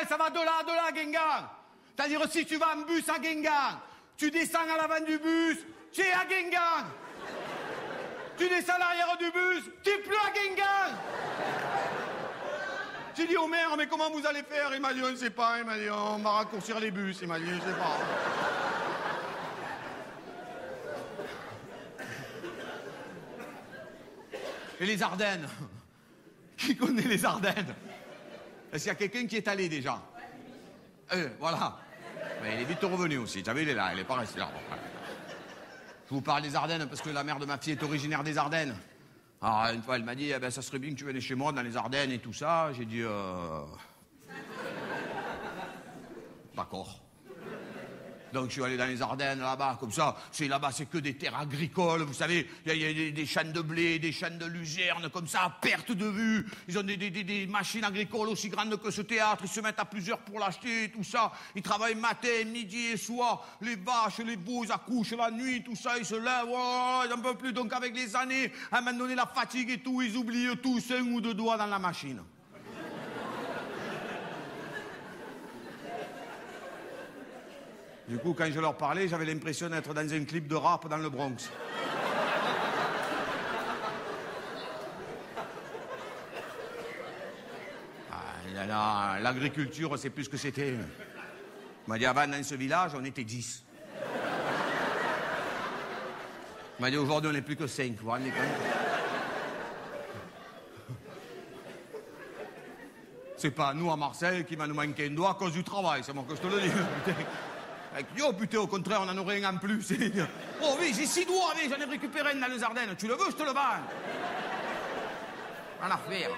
ça va de là, Guingamp. C'est-à-dire, si tu vas en bus à Guingamp, tu descends à l'avant du bus, tu es à Guingamp. Tu descends à l'arrière du bus, tu es plus à Guingamp. J'ai dit au maire, mais comment vous allez faire? Il m'a dit, on ne sait pas. Il m'a dit, on va raccourcir les bus. Il m'a dit, je ne sais pas. Et les Ardennes? Qui connaît les Ardennes? Est-ce qu'il y a quelqu'un qui est allé déjà? Voilà. Mais il est vite revenu aussi. Tu as vu, il est là, il est pas resté là. Je vous parle des Ardennes parce que la mère de ma fille est originaire des Ardennes. Alors, une fois, elle m'a dit, eh ben, ça serait bien que tu viennes chez moi dans les Ardennes et tout ça. J'ai dit, d'accord. Donc je suis allé dans les Ardennes, là-bas, comme ça. Là-bas, c'est que des terres agricoles, vous savez. Il y a des champs de blé, des champs de luzerne, comme ça, à perte de vue. Ils ont des machines agricoles aussi grandes que ce théâtre. Ils se mettent à plusieurs pour l'acheter, tout ça. Ils travaillent matin, midi et soir. Les vaches, les veaux, ils accouchent la nuit, tout ça. Ils se lèvent, oh, ils n'en peuvent plus. Donc avec les années, à un moment donné, la fatigue et tout, ils oublient tous un ou deux doigts dans la machine. Du coup, quand je leur parlais, j'avais l'impression d'être dans un clip de rap dans le Bronx. L'agriculture, c'est plus ce que c'était. On m'a dit, avant, dans ce village, on était 10. On m'a dit, aujourd'hui, on n'est plus que 5. Vous vous rendez compte? C'est pas nous, à Marseille, qui va nous manquer un doigt à cause du travail. C'est moi que je te le dis. Oh putain, au contraire, on en aurait un en plus. Oh oui, j'ai 6 doigts, oui, j'en ai récupéré un dans les Ardennes. Tu le veux, je te le vends. En affaire.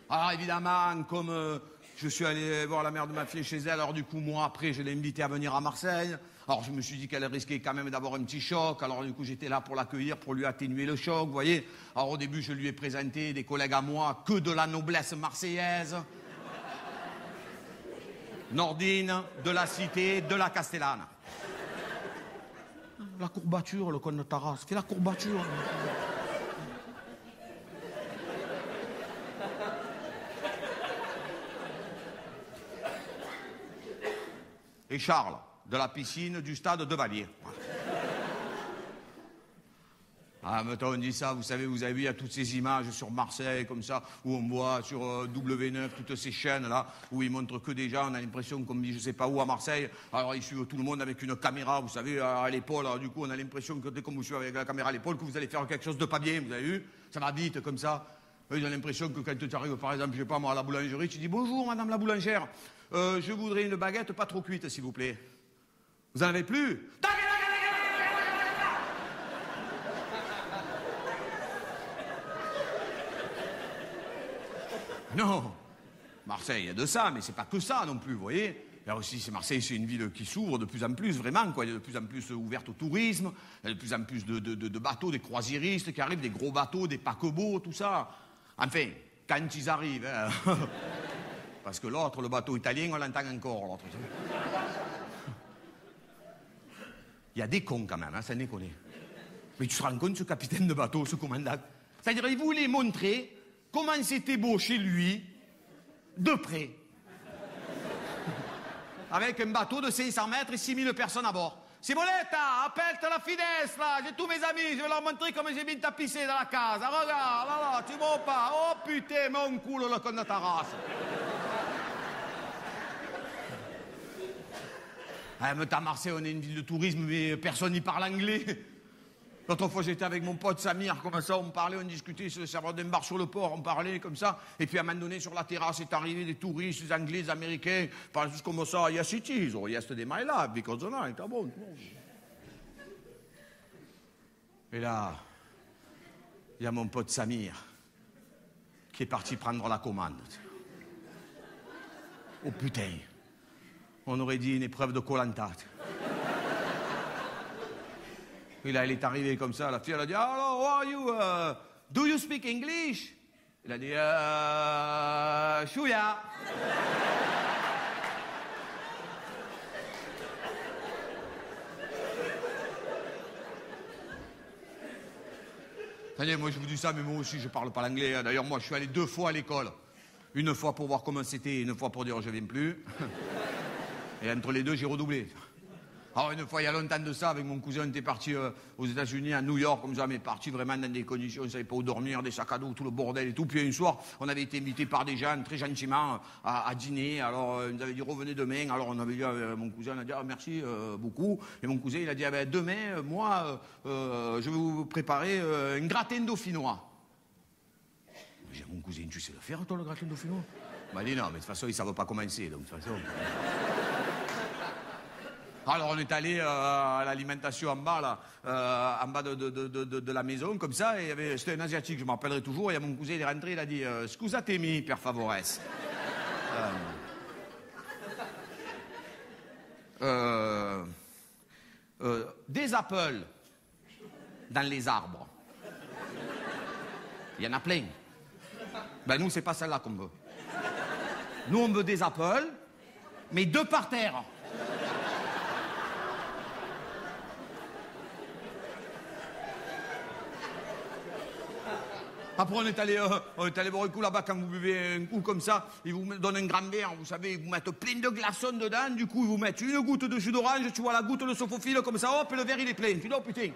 Alors évidemment, comme je suis allé voir la mère de ma fille chez elle, alors du coup, moi, après, je l'ai invitée à venir à Marseille. Alors je me suis dit qu'elle risquait quand même d'avoir un petit choc. Alors du coup, j'étais là pour l'accueillir, pour lui atténuer le choc, vous voyez. Alors au début, je lui ai présenté des collègues à moi, que de la noblesse marseillaise. Nordine, de la Cité, de la Castellane. La courbature, le con de Taras. Fais la courbature. Et Charles, de la piscine du stade de Valier. Ah, maintenant on dit ça, vous savez, vous avez vu, il y a toutes ces images sur Marseille, comme ça, où on voit sur W9, toutes ces chaînes-là, où ils montrent que des gens, on a l'impression qu'on dit je sais pas où à Marseille, alors ils suivent tout le monde avec une caméra, vous savez, à l'épaule, alors du coup on a l'impression que dès qu'on vous suit avec la caméra à l'épaule, que vous allez faire quelque chose de pas bien, vous avez vu? Ça va vite, comme ça. Ils ont l'impression que quand tu arrives, par exemple, je sais pas moi, à la boulangerie, tu dis bonjour madame la boulangère, je voudrais une baguette pas trop cuite, s'il vous plaît. Vous en avez plus? Non, Marseille, il y a de ça, mais c'est pas que ça non plus, vous voyez. Là aussi, Marseille, c'est une ville qui s'ouvre de plus en plus, vraiment, quoi. Il y a de plus en plus ouverte au tourisme, il y a de plus en plus de bateaux, des croisiéristes qui arrivent, des gros bateaux, des paquebots, tout ça. Enfin, quand ils arrivent, hein. Parce que l'autre, le bateau italien, on l'entend encore, l'autre. Il y a des cons quand même, hein, ça n'est connu. Mais tu te rends compte, ce capitaine de bateau, ce commandant, c'est-à-dire, il voulait montrer comment c'était beau chez lui, de près. Avec un bateau de 500 mètres et 6000 personnes à bord. Simonetta, appelle-toi la finestra, j'ai tous mes amis, je vais leur montrer comment j'ai bien tapissé dans la casa. Regarde, voilà, tu vois pas. Oh putain, mon culo, le con de ta race. Mais à Marseille, on est une ville de tourisme, mais personne n'y parle anglais. L'autre fois, j'étais avec mon pote Samir, comme ça, on parlait, on discutait sur le serveur d'un bar sur le port, on parlait comme ça. Et puis, à un moment donné, sur la terrasse, est arrivé des touristes, des Anglais, des Américains. Ils parlaient juste comme ça, yes it is, or yesterday my life, because of night, bon. Et là, il y a mon pote Samir, qui est parti prendre la commande. Oh putain, on aurait dit une épreuve de Koh-Lanta. Et là, il est arrivé comme ça, la fille, elle a dit, hello, how are you? Do you speak English? Il a dit, chouya. Attendez, moi je vous dis ça, mais moi aussi je parle pas l'anglais. D'ailleurs, moi je suis allé 2 fois à l'école. Une fois pour voir comment c'était, une fois pour dire je viens plus. Et entre les deux, j'ai redoublé. Alors une fois, il y a longtemps de ça, avec mon cousin, on était parti aux États-Unis, à New York, comme ça, mais parti vraiment dans des conditions, on ne savait pas où dormir, des sacs à dos, tout le bordel et tout. Puis un soir, on avait été invité par des gens très gentiment à dîner. Alors ils nous avaient dit revenez demain. Alors on avait dit mon cousin, on a dit ah, merci beaucoup. Et mon cousin, il a dit ah, ben, demain, moi, je vais vous préparer un gratin dauphinois. J'ai dit mon cousin, tu sais le faire toi le gratin dauphinois? Il m'a dit non, mais de toute façon, ils ne savent pas commencer, donc de toute façon. Alors on est allé à l'alimentation en bas, là, en bas de la maison, comme ça, et c'était un Asiatique, je m'en rappellerai toujours, et mon cousin il est rentré, il a dit « Scusatemi, per favores ». Des appels dans les arbres. Il y en a plein. Ben nous, c'est pas celle-là qu'on veut. Nous, on veut des appels, mais deux par terre. Après, on est allé boire un coup là-bas, quand vous buvez un coup comme ça, ils vous donnent un grand verre, vous savez, ils vous mettent plein de glaçons dedans, du coup, ils vous mettent une goutte de jus d'orange, tu vois la goutte de sophophile comme ça, hop, et le verre, il est plein. Tu dis, oh putain.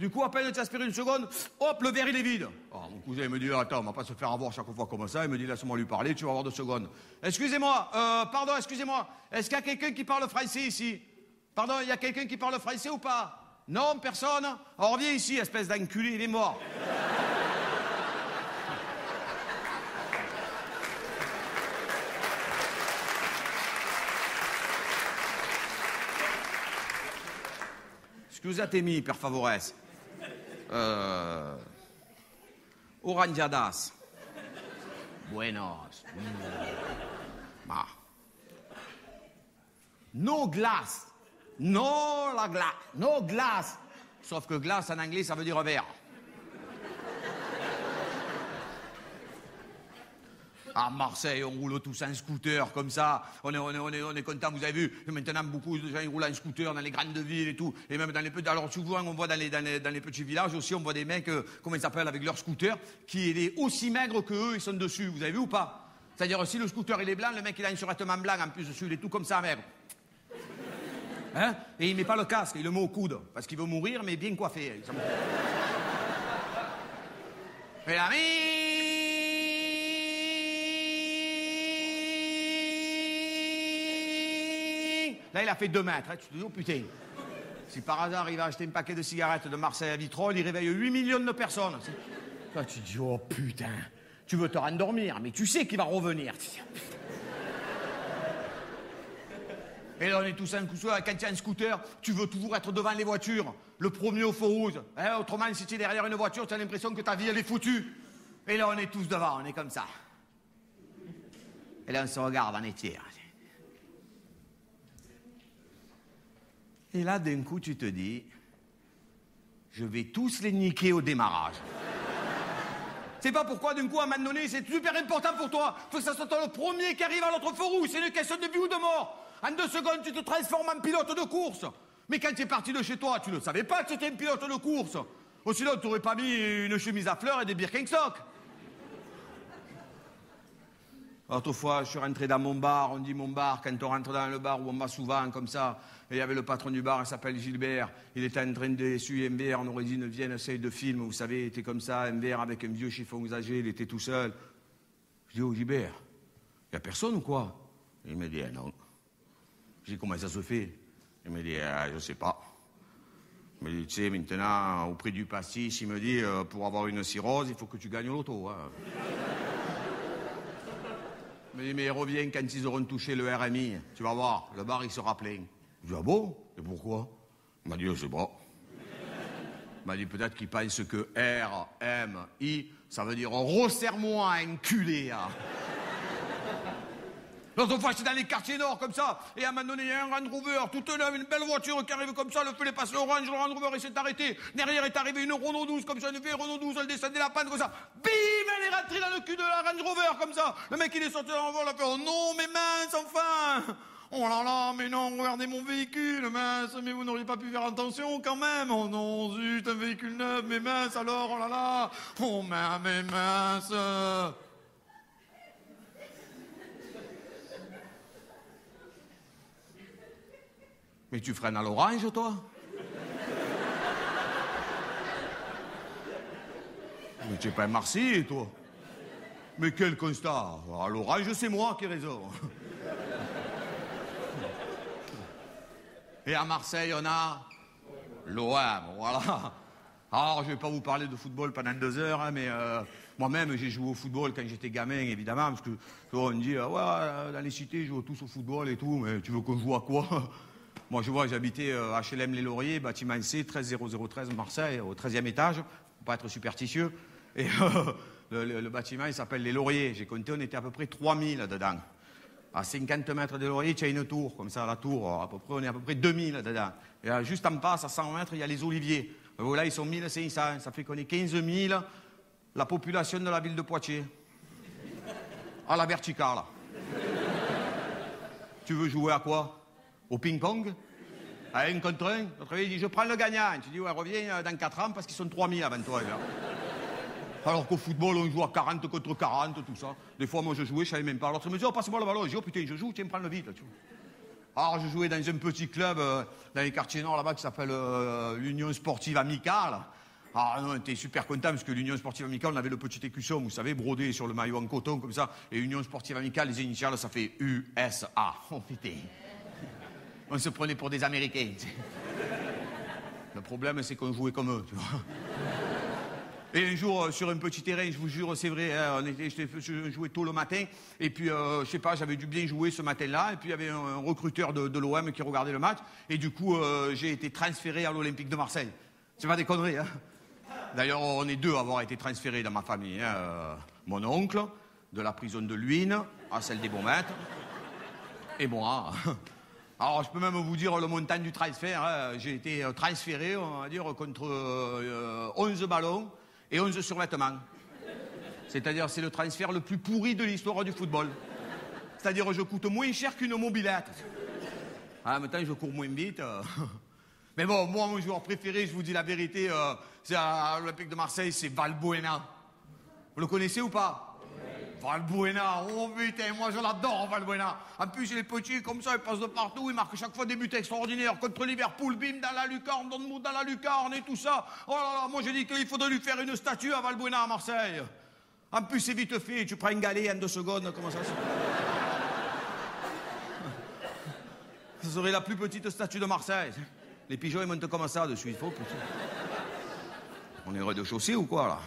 Du coup, à peine tu aspires une seconde, hop, le verre, il est vide. Oh, mon cousin, il me dit, attends, on va pas se faire avoir chaque fois comme ça. Il me dit, laisse-moi lui parler, tu vas avoir 2 secondes. Excusez-moi, pardon, excusez-moi, est-ce qu'il y a quelqu'un qui parle français ici? Pardon, il y a quelqu'un qui parle français ou pas? Non, personne? Alors viens ici, espèce d'enculé, il est mort. Scusatemi, per favores. Oranjadas. Buenos. Ah. No glace. No la glace. No glace. Sauf que glace en anglais, ça veut dire verre. À Marseille, on roule tous en scooter, comme ça. On est content, vous avez vu. Maintenant, beaucoup de gens ils roulent en scooter dans les grandes villes et tout. Et même dans les petits. Alors, souvent, on voit dans les petits villages aussi, on voit des mecs, comment ils s'appellent, avec leur scooter, qui est aussi maigre qu'eux, ils sont dessus. Vous avez vu ou pas? C'est-à-dire, si le scooter il est blanc, le mec il a un survêtement blanc en plus dessus, il est tout comme ça, maigre. Hein? Et il met pas le casque, il le met au coude. Parce qu'il veut mourir, mais bien coiffé. Et là, là, il a fait 2 mètres. Hein. Tu te dis, oh putain. Si par hasard il va acheter un paquet de cigarettes de Marseille à Vitrolles, il réveille 8 millions de personnes. Là, tu te dis, oh putain. Tu veux te rendormir, mais tu sais qu'il va revenir. Et là, on est tous en scooter. Quand tu as un scooter, tu veux toujours être devant les voitures. Le premier au feu rouge. Hein, autrement, si tu es derrière une voiture, tu as l'impression que ta vie, elle est foutue. Et là, on est tous devant, on est comme ça. Et là, on se regarde en étière. Et là, d'un coup, tu te dis, je vais tous les niquer au démarrage. C'est pas pourquoi, d'un coup, à un moment donné, c'est super important pour toi. Faut que ça soit toi le premier qui arrive à l'autre feu rouge. C'est une question de vie ou de mort. En 2 secondes, tu te transformes en pilote de course. Mais quand tu es parti de chez toi, tu ne savais pas que c'était un pilote de course. Ou sinon, tu n'aurais pas mis une chemise à fleurs et des Birkenstock. Autrefois, je suis rentré dans mon bar, on dit mon bar, quand on rentre dans le bar où on va souvent comme ça, et il y avait le patron du bar, il s'appelle Gilbert, il était en train d'essuyer un verre, on aurait dit une vieille série de films, vous savez, il était comme ça, un verre avec un vieux chiffon usagé, il était tout seul. Je dis, oh Gilbert, il n'y a personne ou quoi? Il me dit, non. Je dis, comment ça se fait? Il me dit, je ne sais pas. Il me dit, tu sais, maintenant, au prix du pastis, il me dit, pour avoir une cirrhose, il faut que tu gagnes l'auto. Hein. Mais reviens quand ils auront touché le RMI. Tu vas voir, le bar, il sera plein. Je dis, ah bon? Et pourquoi? Il m'a dit, je sais pas. Il m'a dit, peut-être qu'il pense que RMI, ça veut dire resserre-moi, enculé. Hein. L'autre fois, j'étais dans les quartiers nord, comme ça, et à un moment donné, il y a un Range Rover, toute neuve, une belle voiture qui arrive comme ça, le feu les passe l'orange, le Range Rover, il s'est arrêté. Derrière est arrivé une Renault 12, comme ça, une vieille Renault 12, elle descendait la panne, comme ça. Bim, elle est rentrée dans le cul de la Range Rover, comme ça. Le mec, il est sorti dans le vol, il a fait, oh non, mais mince, enfin. Oh là là, mais non, regardez mon véhicule, mince, mais vous n'auriez pas pu faire attention quand même. Oh non, zut, un véhicule neuf, mais mince alors, oh là là. Oh, mais mince. Mais tu freines à l'orange, toi? Mais tu n'es pas un Marseillais, toi. Mais quel constat? À l'orange, c'est moi qui ai raison. Et à Marseille, on a l'OM, voilà. Alors, je ne vais pas vous parler de football pendant 2 heures, hein, mais moi-même, j'ai joué au football quand j'étais gamin, évidemment, parce que on dit, ouais, dans les cités, ils jouent tous au football et tout, mais tu veux qu'on joue à quoi? Moi, je vois, j'habitais HLM Les Lauriers, bâtiment C, 13013 Marseille, au 13e étage, pour pas être superstitieux. Et le bâtiment, il s'appelle Les Lauriers. J'ai compté, on était à peu près 3000 dedans. À 50 mètres des Lauriers, tu as une tour, comme ça, la tour, à peu près, on est à peu près 2000 dedans. Et là, juste en face, à 100 mètres, il y a les Oliviers. Voilà, ils sont 1500, ça fait qu'on est 15 000, la population de la ville de Poitiers. À la verticale. Tu veux jouer à quoi? Au ping-pong? À 1 contre 1? L'autre, il dit, je prends le gagnant. Tu dis, ouais, reviens dans 4 ans parce qu'ils sont 3000 avant toi. Là. Alors qu'au football, on joue à 40 contre 40, tout ça. Des fois, moi, je jouais, je savais même pas. L'autre me dit, oh, passe-moi le ballon. Je dis, oh putain, je joue, tiens, prends-le vite. Là, tu vois. Alors, je jouais dans un petit club dans les quartiers nord là-bas qui s'appelle l'Union Sportive Amicale. Alors, on était super contents parce que l'Union Sportive Amicale, on avait le petit écusson, vous savez, brodé sur le maillot en coton comme ça. Et Union Sportive Amicale, les initiales, ça fait USA. Oh putain. On se prenait pour des Américains. Le problème, c'est qu'on jouait comme eux, tu vois. Et un jour, sur un petit terrain, je vous jure, c'est vrai, hein, je jouais tôt le matin, et puis, je sais pas, j'avais dû bien jouer ce matin-là, et puis il y avait un recruteur de l'OM qui regardait le match, et du coup, j'ai été transféré à l'Olympique de Marseille. C'est pas des conneries, hein. D'ailleurs, on est 2 à avoir été transférés dans ma famille. Hein. Mon oncle, de la prison de Luynes à celle des Baumettes, et moi. Alors, je peux même vous dire le montant du transfert. Hein. J'ai été transféré, on va dire, contre 11 ballons, et 11 survêtements. C'est-à-dire, c'est le transfert le plus pourri de l'histoire du football. C'est-à-dire, je coûte moins cher qu'une mobilette. En même temps, je cours moins vite. Mais bon, moi, mon joueur préféré, je vous dis la vérité, c'est à l'Olympique de Marseille, c'est Valbuena. Vous le connaissez ou pas? Valbuena, oh putain, moi je l'adore, Valbuena. En plus, il est petit comme ça, il passe de partout, il marque chaque fois des buts extraordinaires. Contre Liverpool, bim, dans la lucarne, Dortmund dans la lucarne et tout ça. Oh là là, moi j'ai dit qu'il faudrait lui faire une statue à Valbuena à Marseille. En plus, c'est vite fait, tu prends un galet en 2 secondes, comment ça se fait? Ce serait la plus petite statue de Marseille. Les pigeons, ils montent comme ça dessus, il faut que... On est rez-de-chaussée ou quoi, là?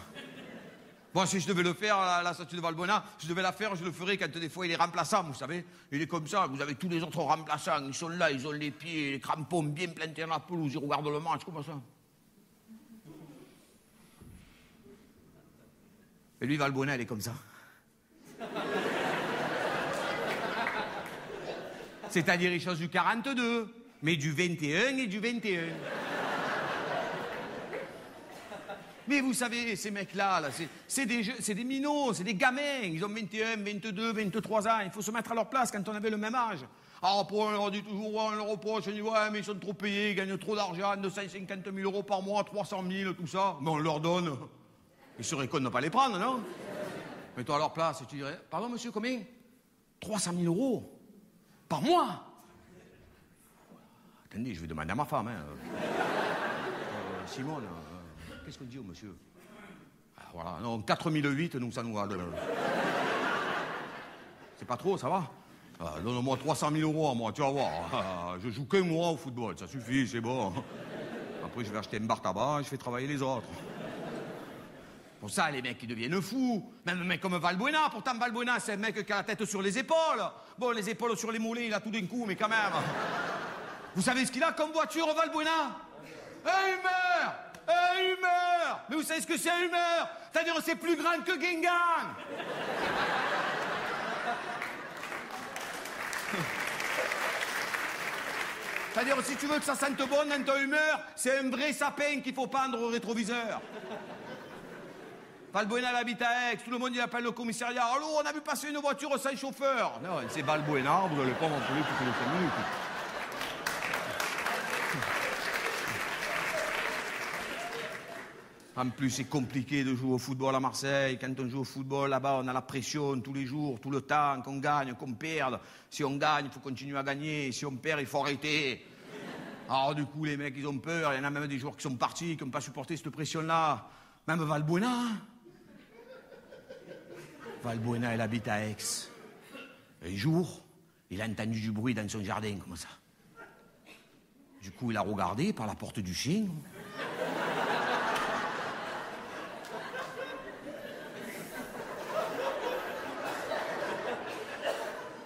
Bon, si je devais le faire, la statue de Valbuena, je devais la faire, je le ferais quand des fois il est remplaçant, vous savez. Il est comme ça, vous avez tous les autres remplaçants, ils sont là, ils ont les pieds, les crampons bien plantés dans la pelouse, ils regardent le match, comme ça. Et lui, Valbuena, il est comme ça. C'est-à-dire, il change du 42, mais du 21 et du 21. Mais vous savez, ces mecs-là, là, c'est des minots, c'est des gamins. Ils ont 21, 22, 23 ans. Il faut se mettre à leur place quand on avait le même âge. Alors après, on leur dit toujours, on leur reproche, on dit, ouais, mais ils sont trop payés, ils gagnent trop d'argent, 250 000 euros par mois, 300 000, tout ça. Mais on leur donne. Ils seraient cons de ne pas les prendre, non? Mets-toi à leur place et tu dirais, pardon, monsieur, combien? 300 000 euros par mois? Attendez, je vais demander à ma femme, hein. Simone... Qu'est-ce qu'on dit au monsieur? Ah, voilà, non, 4008, donc ça nous va. C'est pas trop, ça va? Ah, donne-moi 300 000 euros à moi, tu vas voir. Ah, je joue qu'un mois au football, ça suffit, c'est bon. Après, je vais acheter un bar tabac et je fais travailler les autres. Pour ça, les mecs, ils deviennent fous. Même un mec comme Valbuena, pourtant Valbuena, c'est un mec qui a la tête sur les épaules. Bon, les épaules sur les mollets, il a tout d'un coup, mais quand même. Vous savez ce qu'il a comme voiture, Valbuena? Un Hummer! Un Hummer! Mais vous savez ce que c'est un Hummer? C'est-à-dire c'est plus grand que Guingamp! C'est-à-dire si tu veux que ça sente bon dans ton Hummer, c'est un vrai sapin qu'il faut pendre au rétroviseur. Valbuena habite à Aix, tout le monde il appelle le commissariat. Allô, on a vu passer une voiture sans chauffeur. Non, c'est Valbuena, vous n'allez pas m'en trouver toutes les 5 minutes. En plus, c'est compliqué de jouer au football à Marseille. Quand on joue au football, là-bas, on a la pression tous les jours, tout le temps, qu'on gagne, qu'on perde. Si on gagne, il faut continuer à gagner. Si on perd, il faut arrêter. Alors du coup, les mecs, ils ont peur. Il y en a même des joueurs qui sont partis, qui n'ont pas supporté cette pression-là. Même Valbuena. Valbuena, il habite à Aix. Un jour, il a entendu du bruit dans son jardin, comme ça. Du coup, il a regardé par la porte du chien.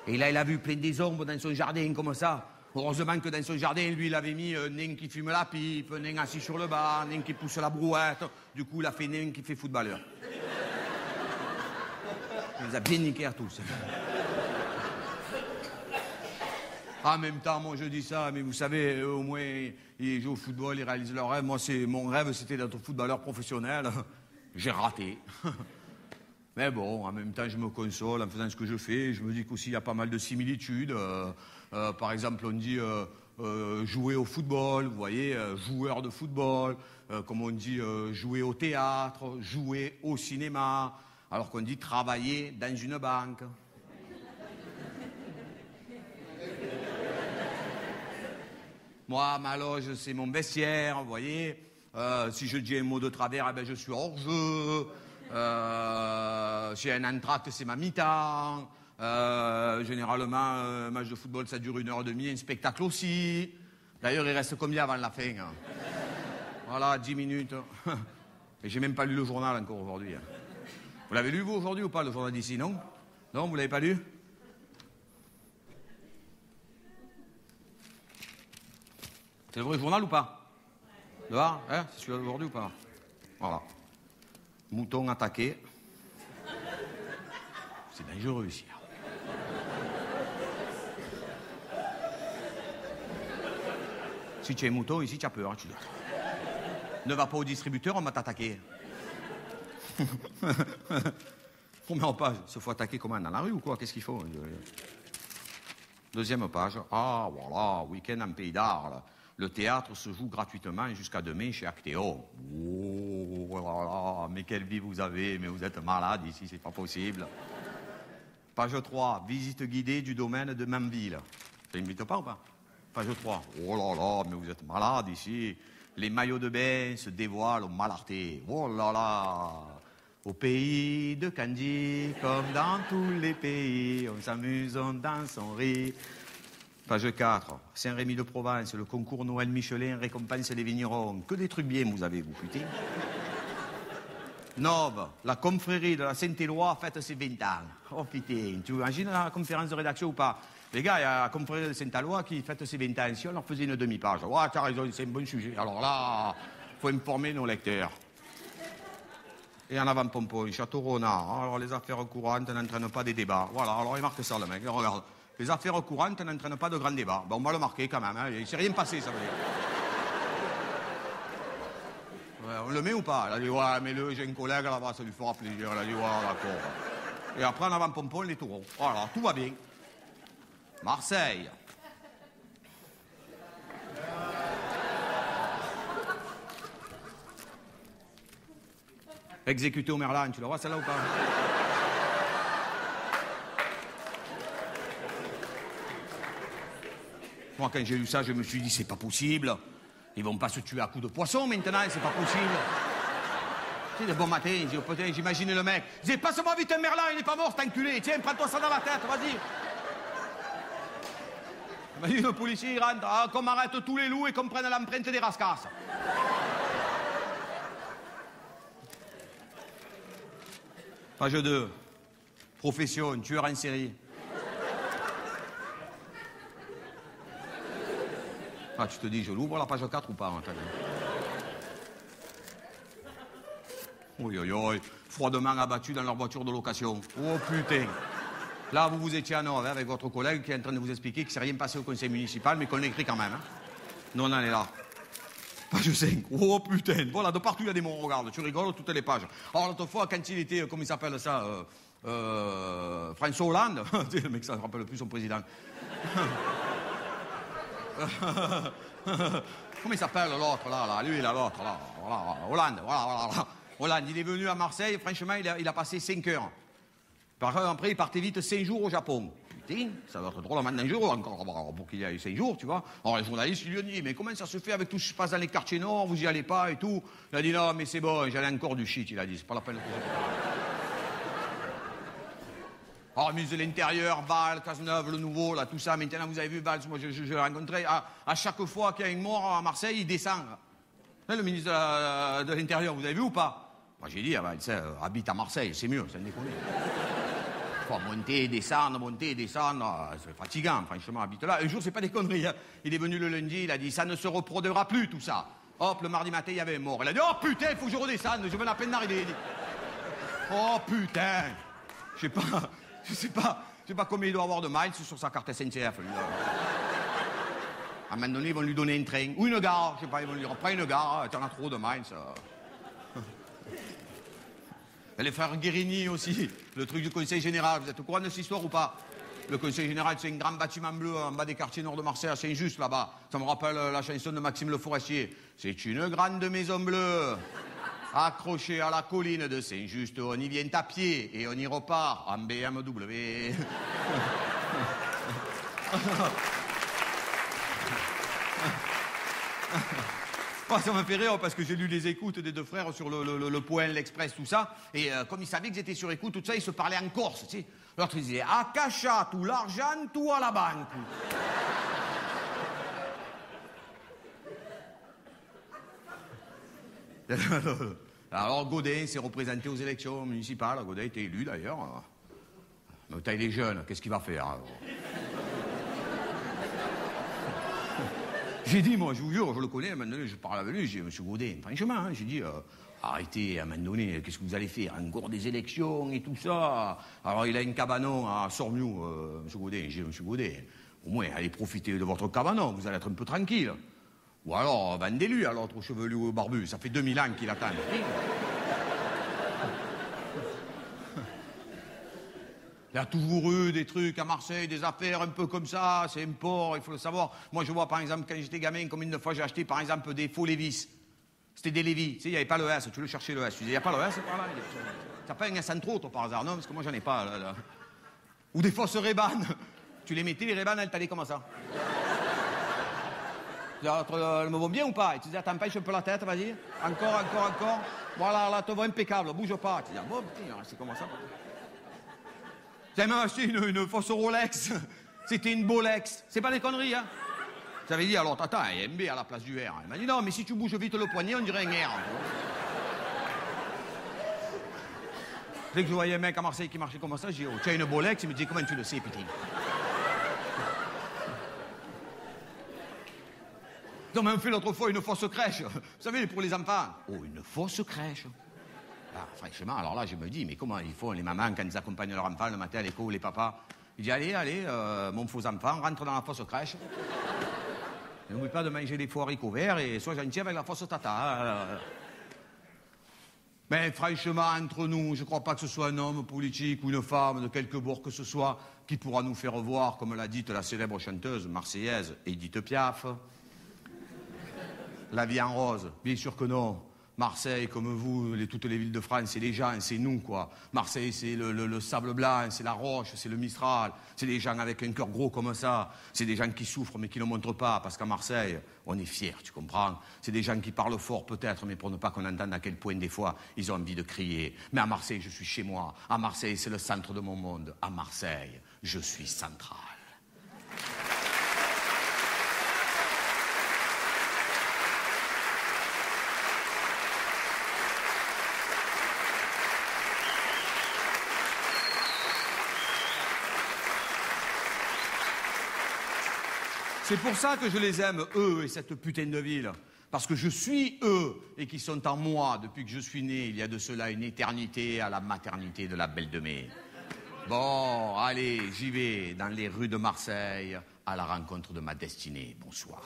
Et là, il a vu plein des ombres dans son jardin, comme ça. Heureusement que dans son jardin, lui, il avait mis un nain qui fume la pipe, un nain assis sur le banc, un nain qui pousse la brouette. Du coup, il a fait un nain qui fait footballeur. Il les a bien niqués à tous. En même temps, moi, je dis ça, mais vous savez, eux, au moins, ils jouent au football, ils réalisent leur rêve. Moi, mon rêve, c'était d'être footballeur professionnel. J'ai raté. Mais bon, en même temps, je me console en faisant ce que je fais. Je me dis qu'aussi, il y a pas mal de similitudes. Par exemple, on dit jouer au football, vous voyez, joueur de football. Comme on dit jouer au théâtre, jouer au cinéma. Alors qu'on dit travailler dans une banque. Moi, ma loge, c'est mon vestiaire, vous voyez. Si je dis un mot de travers, eh ben, je suis hors jeu. J'ai un entracte, c'est ma mi-temps. Généralement, un match de football, ça dure 1h30, un spectacle aussi. D'ailleurs, il reste combien avant la fin? Voilà, 10 minutes. Et j'ai même pas lu le journal encore aujourd'hui. Vous l'avez lu, vous, aujourd'hui, ou pas, le journal d'ici, non? Non, vous l'avez pas lu? C'est le vrai journal ou pas? Dehors, hein? C'est celui d'aujourd'hui ou pas? Voilà. Mouton attaqué. C'est dangereux ici. Si tu es un mouton, ici, tu as peur. Tu dis, ne va pas au distributeur, on va t'attaquer. Première page, se faut attaquer comment? Dans la rue ou quoi? Qu'est-ce qu'il faut? Deuxième page. Ah, voilà, week-end en Pays d'Arles. Le théâtre se joue gratuitement jusqu'à demain chez Actéo. Oh là là, mais quelle vie vous avez, mais vous êtes malade ici, c'est pas possible. Page 3, visite guidée du domaine de Manville. Ça n'invite pas ou pas? Page 3, oh là là, mais vous êtes malade ici. Les maillots de bain se dévoilent au Malarté. Oh là là, au pays de Candy, comme dans tous les pays, on s'amuse, on danse, on rit. Page 4, Saint-Rémy-de-Provence, le concours Noël Michelin récompense les vignerons. Que des trucs bien vous avez, vous, putain. Nove, la confrérie de la Saint-Éloi fête ses 20 ans. Oh putain, tu imagines la conférence de rédaction ou pas? Les gars, il y a la confrérie de Saint-Éloi qui fête ses 20 ans. Si on leur faisait une demi-page, ouais, t'as raison, c'est un bon sujet. Alors là, faut informer nos lecteurs. Et en avant Pompon, Château Renard. Alors les affaires courantes n'entraînent pas des débats. Voilà, alors il marque ça, le mec, regarde. Les affaires courantes n'entraînent pas de grands débats. Ben, on va le marquer quand même, hein. Il ne s'est rien passé, ça veut dire. Ouais, on le met ou pas? Elle a dit, ouais, mets-le, j'ai un collègue là-bas, ça lui fera plaisir. Elle a dit, ouais, d'accord. Et après, en avant Pompon, les taureaux. Voilà, tout va bien. Marseille. Exécuté au Merlan, tu la vois celle-là ou pas? Moi, quand j'ai lu ça, je me suis dit, c'est pas possible. Ils vont pas se tuer à coups de poisson maintenant, c'est pas possible. C'est de bon matin, j'imagine le mec. Je dis, passe-moi vite un Merlan, il n'est pas mort, cet enculé. Tiens, prends-toi ça dans la tête, vas-y. Imagine le policier, il rentre, ah, qu'on m'arrête tous les loups et qu'on prenne l'empreinte des rascasses. Page 2. Profession, tueur en série. Ah, tu te dis, je l'ouvre la page 4 ou pas? Hein, oui, oui, oui. Froidement abattu dans leur voiture de location. Oh putain. Là, vous vous étiez à Nord avec votre collègue qui est en train de vous expliquer qu'il ne s'est rien passé au conseil municipal, mais qu'on l'écrit quand même. Hein. Nous, on en est là. Page 5. Oh putain. Voilà, de partout, il y a des mots. Regarde, tu rigoles, toutes les pages. Alors, l'autre fois, quand il était, comment il s'appelle ça François Hollande. Le mec, ça ne rappelle plus son président. Comment il s'appelle l'autre là, lui là, l'autre là, voilà, Hollande, voilà. Hollande, il est venu à Marseille, franchement, il a passé 5 heures. Par contre, après, il partait vite 5 jours au Japon. putain, ça doit être drôlement dangereux encore pour qu'il y ait 5 jours, tu vois. Alors les journalistes, ils lui ont dit, mais comment ça se fait avec tout ce qui se passe dans les quartiers nord, vous y allez pas et tout. Il a dit, non, mais c'est bon, j'allais encore du shit, il a dit, c'est pas la peine de poser. Alors, ministre de l'Intérieur, Valls, Cazeneuve, le nouveau, là, tout ça. Maintenant, vous avez vu Valls, moi, je l'ai rencontré. À chaque fois qu'il y a une mort à Marseille, il descend. Le ministre de l'Intérieur, vous avez vu ou pas? Moi, j'ai dit, habite à Marseille, c'est mieux, ça ne déconne. Faut monter, descendre, c'est fatigant, franchement, habite là. Un jour, c'est pas des conneries. Hein. Il est venu le lundi, il a dit, ça ne se reproduira plus, tout ça. Hop, le mardi matin, il y avait un mort. Il a dit, oh putain, il faut que je redescende, je viens à peine d'arriver. Oh putain, je sais pas combien il doit avoir de miles sur sa carte SNCF, lui. À un moment donné, ils vont lui donner un train. Ou une gare, je sais pas, ils vont lui dire, prends une gare, t'en as trop de miles. Et les frères Guérini aussi, le truc du Conseil Général, vous êtes au courant de cette histoire ou pas? Le Conseil Général, c'est un grand bâtiment bleu en bas des quartiers nord de Marseille, à Saint-Just, là-bas. Ça me rappelle la chanson de Maxime Le Forestier. C'est une grande maison bleue, accrochée à la colline de Saint-Just. On y vient à pied et on y repart en BMW. Oh, ça m'a fait rire parce que j'ai lu les écoutes des deux frères sur le Point, l'Express, tout ça. Et comme ils savaient qu'ils étaient sur écoute, tout ça, ils se parlaient en Corse, tu sais. L'autre, il disait, à Cacha, tout l'argent, tout à la banque. Alors, Godin s'est représenté aux élections municipales. Godin a été élu, d'ailleurs. Mais il est jeune, qu'est-ce qu'il va faire? J'ai dit, moi, je vous jure, je le connais, à un moment donné, je parle avec lui, j'ai dit, monsieur Godin, franchement, hein, j'ai dit, arrêtez, à un moment donné, qu'est-ce que vous allez faire? Encore des élections et tout ça. Alors, il a une cabanon à Sormiou, monsieur Godin. J'ai dit, monsieur Godin, au moins, allez profiter de votre cabanon, vous allez être un peu tranquille. Ou alors, vendez-lui à l'autre chevelu barbu, ça fait 2000 ans qu'il attend. Il y a toujours eu des trucs à Marseille, des affaires un peu comme ça, c'est un port, il faut le savoir. Moi, je vois, par exemple, quand j'étais gamin, combien de fois j'ai acheté, par exemple, des faux Lévis. C'était des Lévis. Tu sais, il n'y avait pas le S, tu le cherchais le S. Tu disais, il n'y a pas le S, c'est par là. T'as pas un S en trop, toi, par hasard? Non, parce que moi, j'en ai pas. Là. Ou des fausses Ray-Ban. Tu les mettais, les Ray-Ban, elles t'allaient comme ça. Elles me vont bien ou pas? Et tu disais, attends, pêche un peu la tête, vas-y. Encore. Voilà, là, te vois impeccable, bouge pas. Tu disais, bon, putain, c'est comment ça? J'avais même acheté une fausse Rolex. C'était une Bolex. C'est pas des conneries, hein? J'avais dit, alors, attends, il y a un B à la place du R. Il m'a dit, non, mais si tu bouges vite le poignet, on dirait un R. Dès que je voyais un mec à Marseille qui marchait comme ça, j'ai dit, oh, tu as une Bolex? Il me dit, comment tu le sais, putain? Non, mais on fait l'autre fois une fausse crèche. Vous savez, pour les enfants. Oh, une fausse crèche. Ah, franchement, alors là, je me dis, mais comment ils font, les mamans, quand ils accompagnent leurs enfants le matin à l'école, les papas? Il dit, allez, mon faux enfant, rentre dans la fausse crèche. N'oublie pas de manger des faux haricots verts et sois gentil avec la fausse tata. Mais franchement, entre nous, je ne crois pas que ce soit un homme politique ou une femme de quelque bord que ce soit qui pourra nous faire voir, comme l'a dit la célèbre chanteuse marseillaise Édith Piaf. La vie en rose, bien sûr que non. Marseille, comme vous, toutes les villes de France, c'est les gens, c'est nous, quoi. Marseille, c'est le sable blanc, c'est la roche, c'est le Mistral. C'est des gens avec un cœur gros comme ça. C'est des gens qui souffrent, mais qui ne le montrent pas, parce qu'à Marseille, on est fiers, tu comprends? C'est des gens qui parlent fort, peut-être, mais pour ne pas qu'on entende à quel point, des fois, ils ont envie de crier. Mais à Marseille, je suis chez moi. À Marseille, c'est le centre de mon monde. À Marseille, je suis central. C'est pour ça que je les aime, eux, et cette putain de ville. Parce que je suis eux, et qui sont en moi depuis que je suis né, il y a de cela une éternité, à la maternité de la Belle de Mai. Bon, allez, j'y vais, dans les rues de Marseille, à la rencontre de ma destinée. Bonsoir.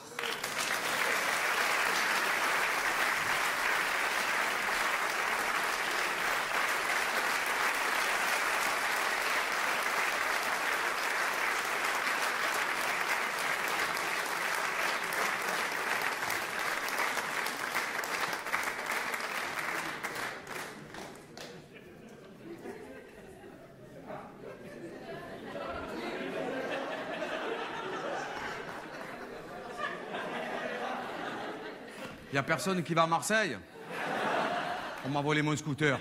Il y a personne qui va à Marseille? On m'a volé mon scooter.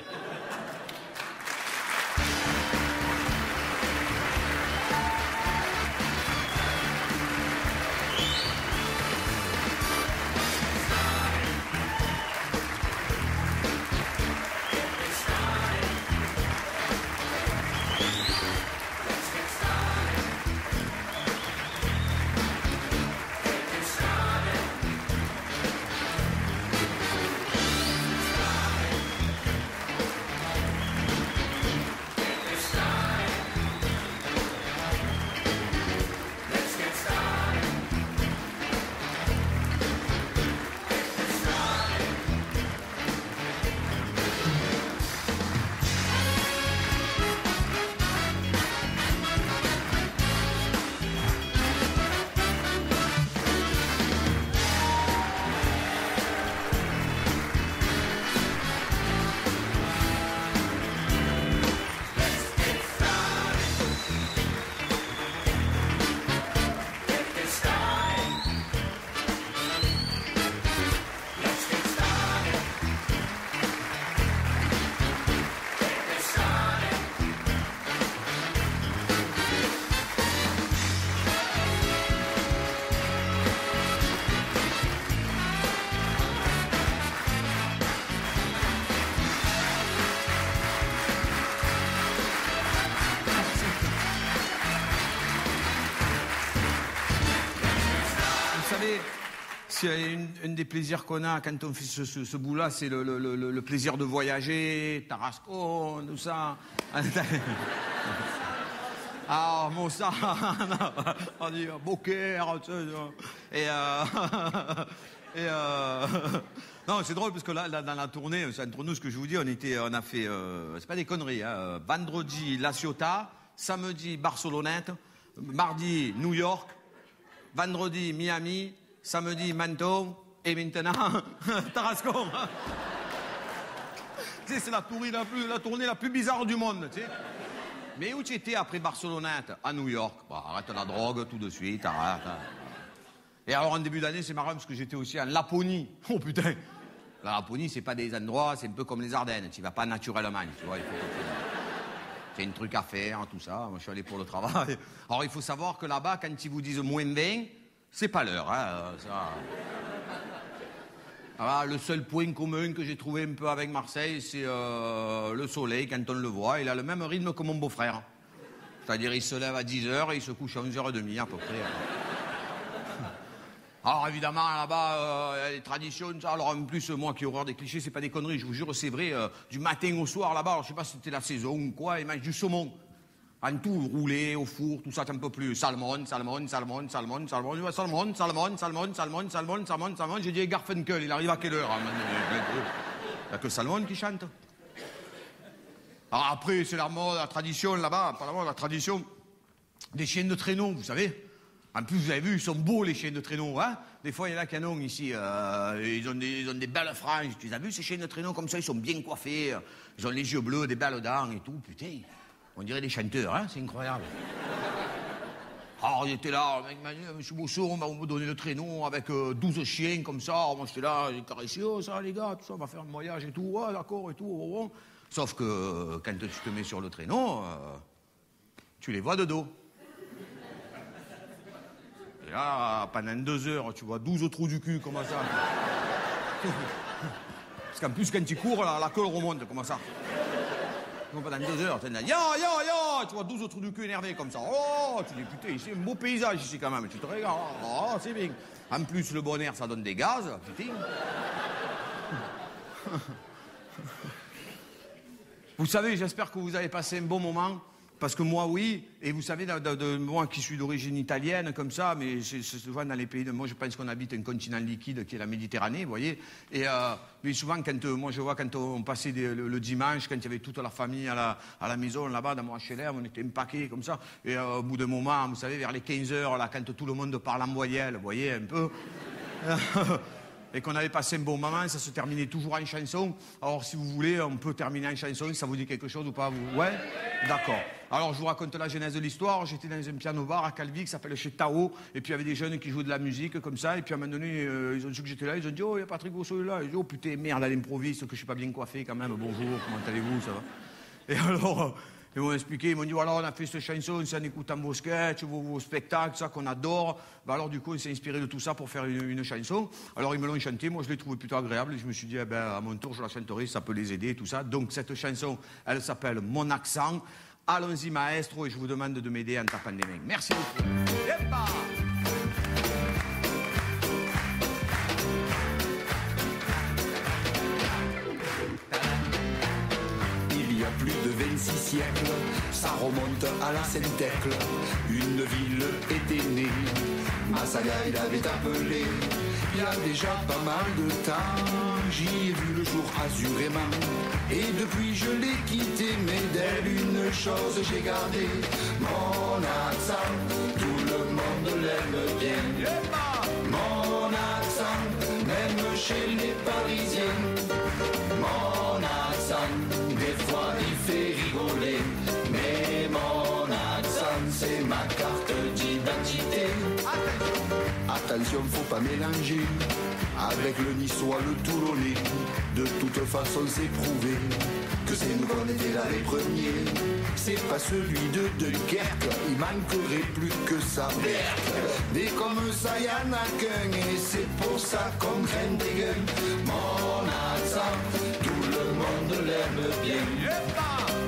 Un des plaisirs qu'on a quand on fait ce bout-là, c'est le plaisir de voyager, Tarascon, tout ça. Ah, Mossa, on dit Beaucaire, non, c'est drôle parce que là, dans la tournée, c'est entre nous ce que je vous dis, on a fait, c'est pas des conneries, hein, vendredi La Ciotat, samedi Barcelonnette, mardi New York, vendredi Miami, samedi Menton et maintenant Tarascon. Tu sais, c'est la tournée la plus bizarre du monde, tu sais. Mais où tu étais après Barcelonnette? À New York. Bah, arrête la drogue tout de suite, arrête. Et alors en début d'année, c'est marrant parce que j'étais aussi en Laponie. Oh putain. La Laponie, c'est pas des endroits, c'est un peu comme les Ardennes. Tu vas pas naturellement, tu vois. Il y a un truc à faire, tout ça. Moi, je suis allé pour le travail. Alors, il faut savoir que là-bas, quand ils vous disent moins 20, c'est pas l'heure, hein, ça. Alors, le seul point commun que j'ai trouvé un peu avec Marseille, c'est le soleil, quand on le voit. Il a le même rythme que mon beau-frère. C'est-à-dire, il se lève à 10h et il se couche à 11h30, à peu près. Alors, évidemment, là-bas, il y a des traditions, ça. Alors, en plus, moi qui ai horreur des clichés, c'est pas des conneries, je vous jure, c'est vrai. Du matin au soir, là-bas, alors, je sais pas si c'était la saison ou quoi, ils mangent du saumon. En tout, roulé, au four, tout ça, t'en peux plus. Salmon. J'ai dit Garfunkel, il arrive à quelle heure? Il n'y a que Salmon qui chante. Alors après, c'est la mode, la tradition là-bas, pas la mode, la tradition des chiens de traîneau, vous savez. En plus, vous avez vu, ils sont beaux, les chiens de traîneau, hein. Des fois, il y en a qui en ont ici, ils ont des belles franges. Tu as vu ces chiens de traîneau comme ça, ils sont bien coiffés, ils ont les yeux bleus, des belles dents et tout, putain. On dirait des chanteurs, hein, c'est incroyable. Alors, il était là, le mec m'a dit, monsieur Bosso, on va vous donner le traîneau avec 12 chiens comme ça. Alors, moi, j'étais là, j'ai caressé, oh, ça, les gars, tout ça, on va faire un voyage et tout, ouais, d'accord, et tout. Oh, oh. Sauf que quand tu te mets sur le traîneau, tu les vois de dos. Et là, pendant 2 heures, tu vois 12 trous du cul, comment ça? Parce qu'en plus, quand tu cours, la queue remonte, comment ça? Non, pendant 2 heures, tu es là, tu vois 12 trous du cul énervés comme ça. Oh, tu dis, putain, c'est un beau paysage ici quand même. Tu te regardes, oh, c'est bien. En plus, le bon air, ça donne des gaz, putain. Vous savez, j'espère que vous avez passé un bon moment. Parce que moi, oui, et vous savez, moi qui suis d'origine italienne, comme ça, mais c'est souvent dans les pays de... Moi, je pense qu'on habite un continent liquide qui est la Méditerranée, vous voyez. Et, mais souvent, moi, je vois quand on passait le dimanche, quand il y avait toute la famille à la maison, là-bas, dans mon HLM, on était empaqués, comme ça. Et au bout d'un moment, vous savez, vers les 15h, là, quand tout le monde parle en voyelle, vous voyez, un peu... et qu'on avait passé un bon moment, ça se terminait toujours en chanson. Alors si vous voulez, on peut terminer en chanson, ça vous dit quelque chose ou pas vous? Ouais? D'accord. Alors je vous raconte la genèse de l'histoire. J'étais dans un piano-bar à Calvi qui s'appelle chez Tao, et puis il y avait des jeunes qui jouaient de la musique comme ça, et puis à un moment donné, ils ont su que j'étais là, ils ont dit « Oh, il y a Patrick Rousseau là ». Ils ont dit « Oh putain, merde, à l'improviste, que je suis pas bien coiffé quand même, bonjour, comment allez-vous, ça va ?» Et alors... Ils m'ont expliqué, ils m'ont dit, voilà, on a fait cette chanson, c'est en écoutant vos sketchs, vos spectacles, ça qu'on adore. Ben alors, du coup, on s'est inspiré de tout ça pour faire une chanson. Alors, ils me l'ont chantée, moi, je l'ai trouvée plutôt agréable. Et je me suis dit, eh ben, à mon tour, je la chanterai, ça peut les aider, tout ça. Donc, cette chanson, elle s'appelle Mon accent. Allons-y, maestro, et je vous demande de m'aider en tapant des mains. Merci beaucoup. Yepa! Il y a plus de 26 siècles, ça remonte à la Saint-Thècle. Une ville était née, Massaga il avait appelé. Il y a déjà pas mal de temps, j'y ai vu le jour azurément. Et depuis je l'ai quitté, mais d'elle une chose j'ai gardé. Mon accent, tout le monde l'aime bien. Mon accent, même chez les Parisiens. Mon accent, des fois il fait rigoler, mais mon accent c'est ma carte d'identité. Attention, faut pas mélanger avec le niçois, le toulonnais. De toute façon c'est prouvé que c'est nous qu'on était là les premiers. C'est pas celui de Dunkerque, il manquerait plus que sa berque. Dès comme ça y'en a qu'un, et c'est pour ça qu'on traîne des gueules. Mon accent, tout le monde l'aime bien.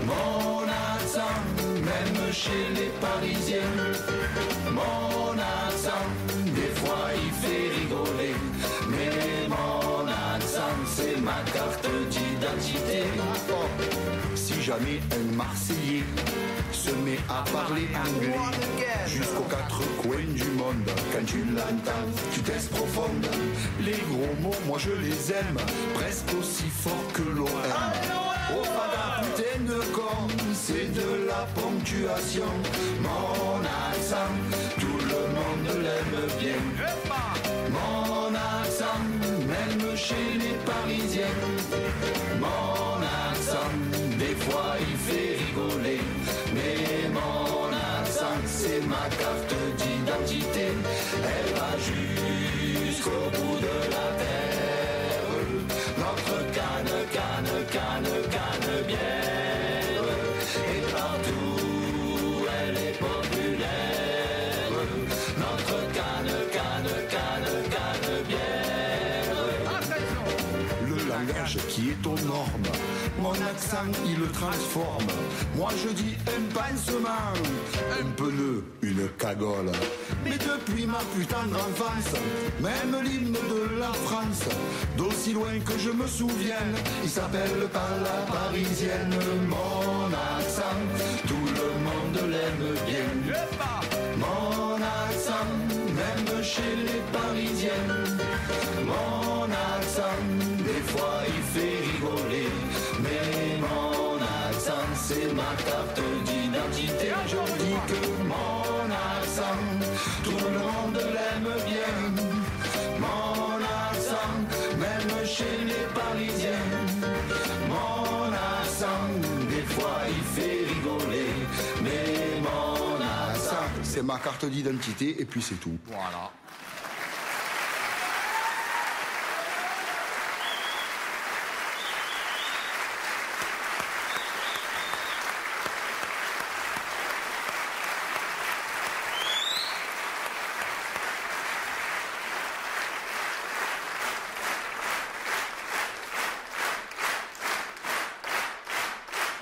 Mon accent, même chez les Parisiens. Mon accent, des fois il fait rigoler, mais mon accent c'est ma carte d'identité. Si jamais un Marseillais se met à parler anglais jusqu'aux quatre coins du monde, quand tu l'entends, tu t'es profonde. Les gros mots, moi je les aime, presque aussi fort que l'OM. Oh pas d'un putain de con, c'est de la ponctuation. Mon accent, tout le monde l'aime bien. Mon accent, même chez les Parisiens. Mon accent, des fois il fait rigoler, mais mon accent c'est ma carte d'identité. Elle va jusqu'au bout de la terre. Notre canne bière, et partout elle est populaire. Notre canne bière. Le langage qui est aux normes, mon accent il le transforme. Moi je dis un pansement, un pneu, une cagole. Mais depuis ma putain d'enfance, même l'hymne de la France, d'aussi loin que je me souvienne, il s'appelle pas la parisienne. Mon accent, tout le monde l'aime bien. Mon accent, même chez les Parisiennes. Mon accent, des fois il fait rigoler, mais mon accent c'est ma carte d'identité. Je dis que mon accent, tout le monde l'aime bien. Mon accent, même chez les Parisiens. Mon accent, des fois il fait rigoler, mais mon accent c'est ma carte d'identité et puis c'est tout. Voilà.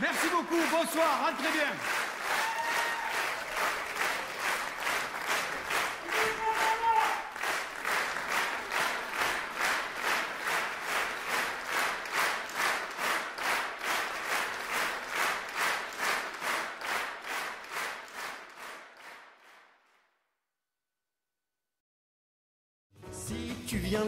Merci beaucoup, bonsoir, rentrez bien. Si tu viens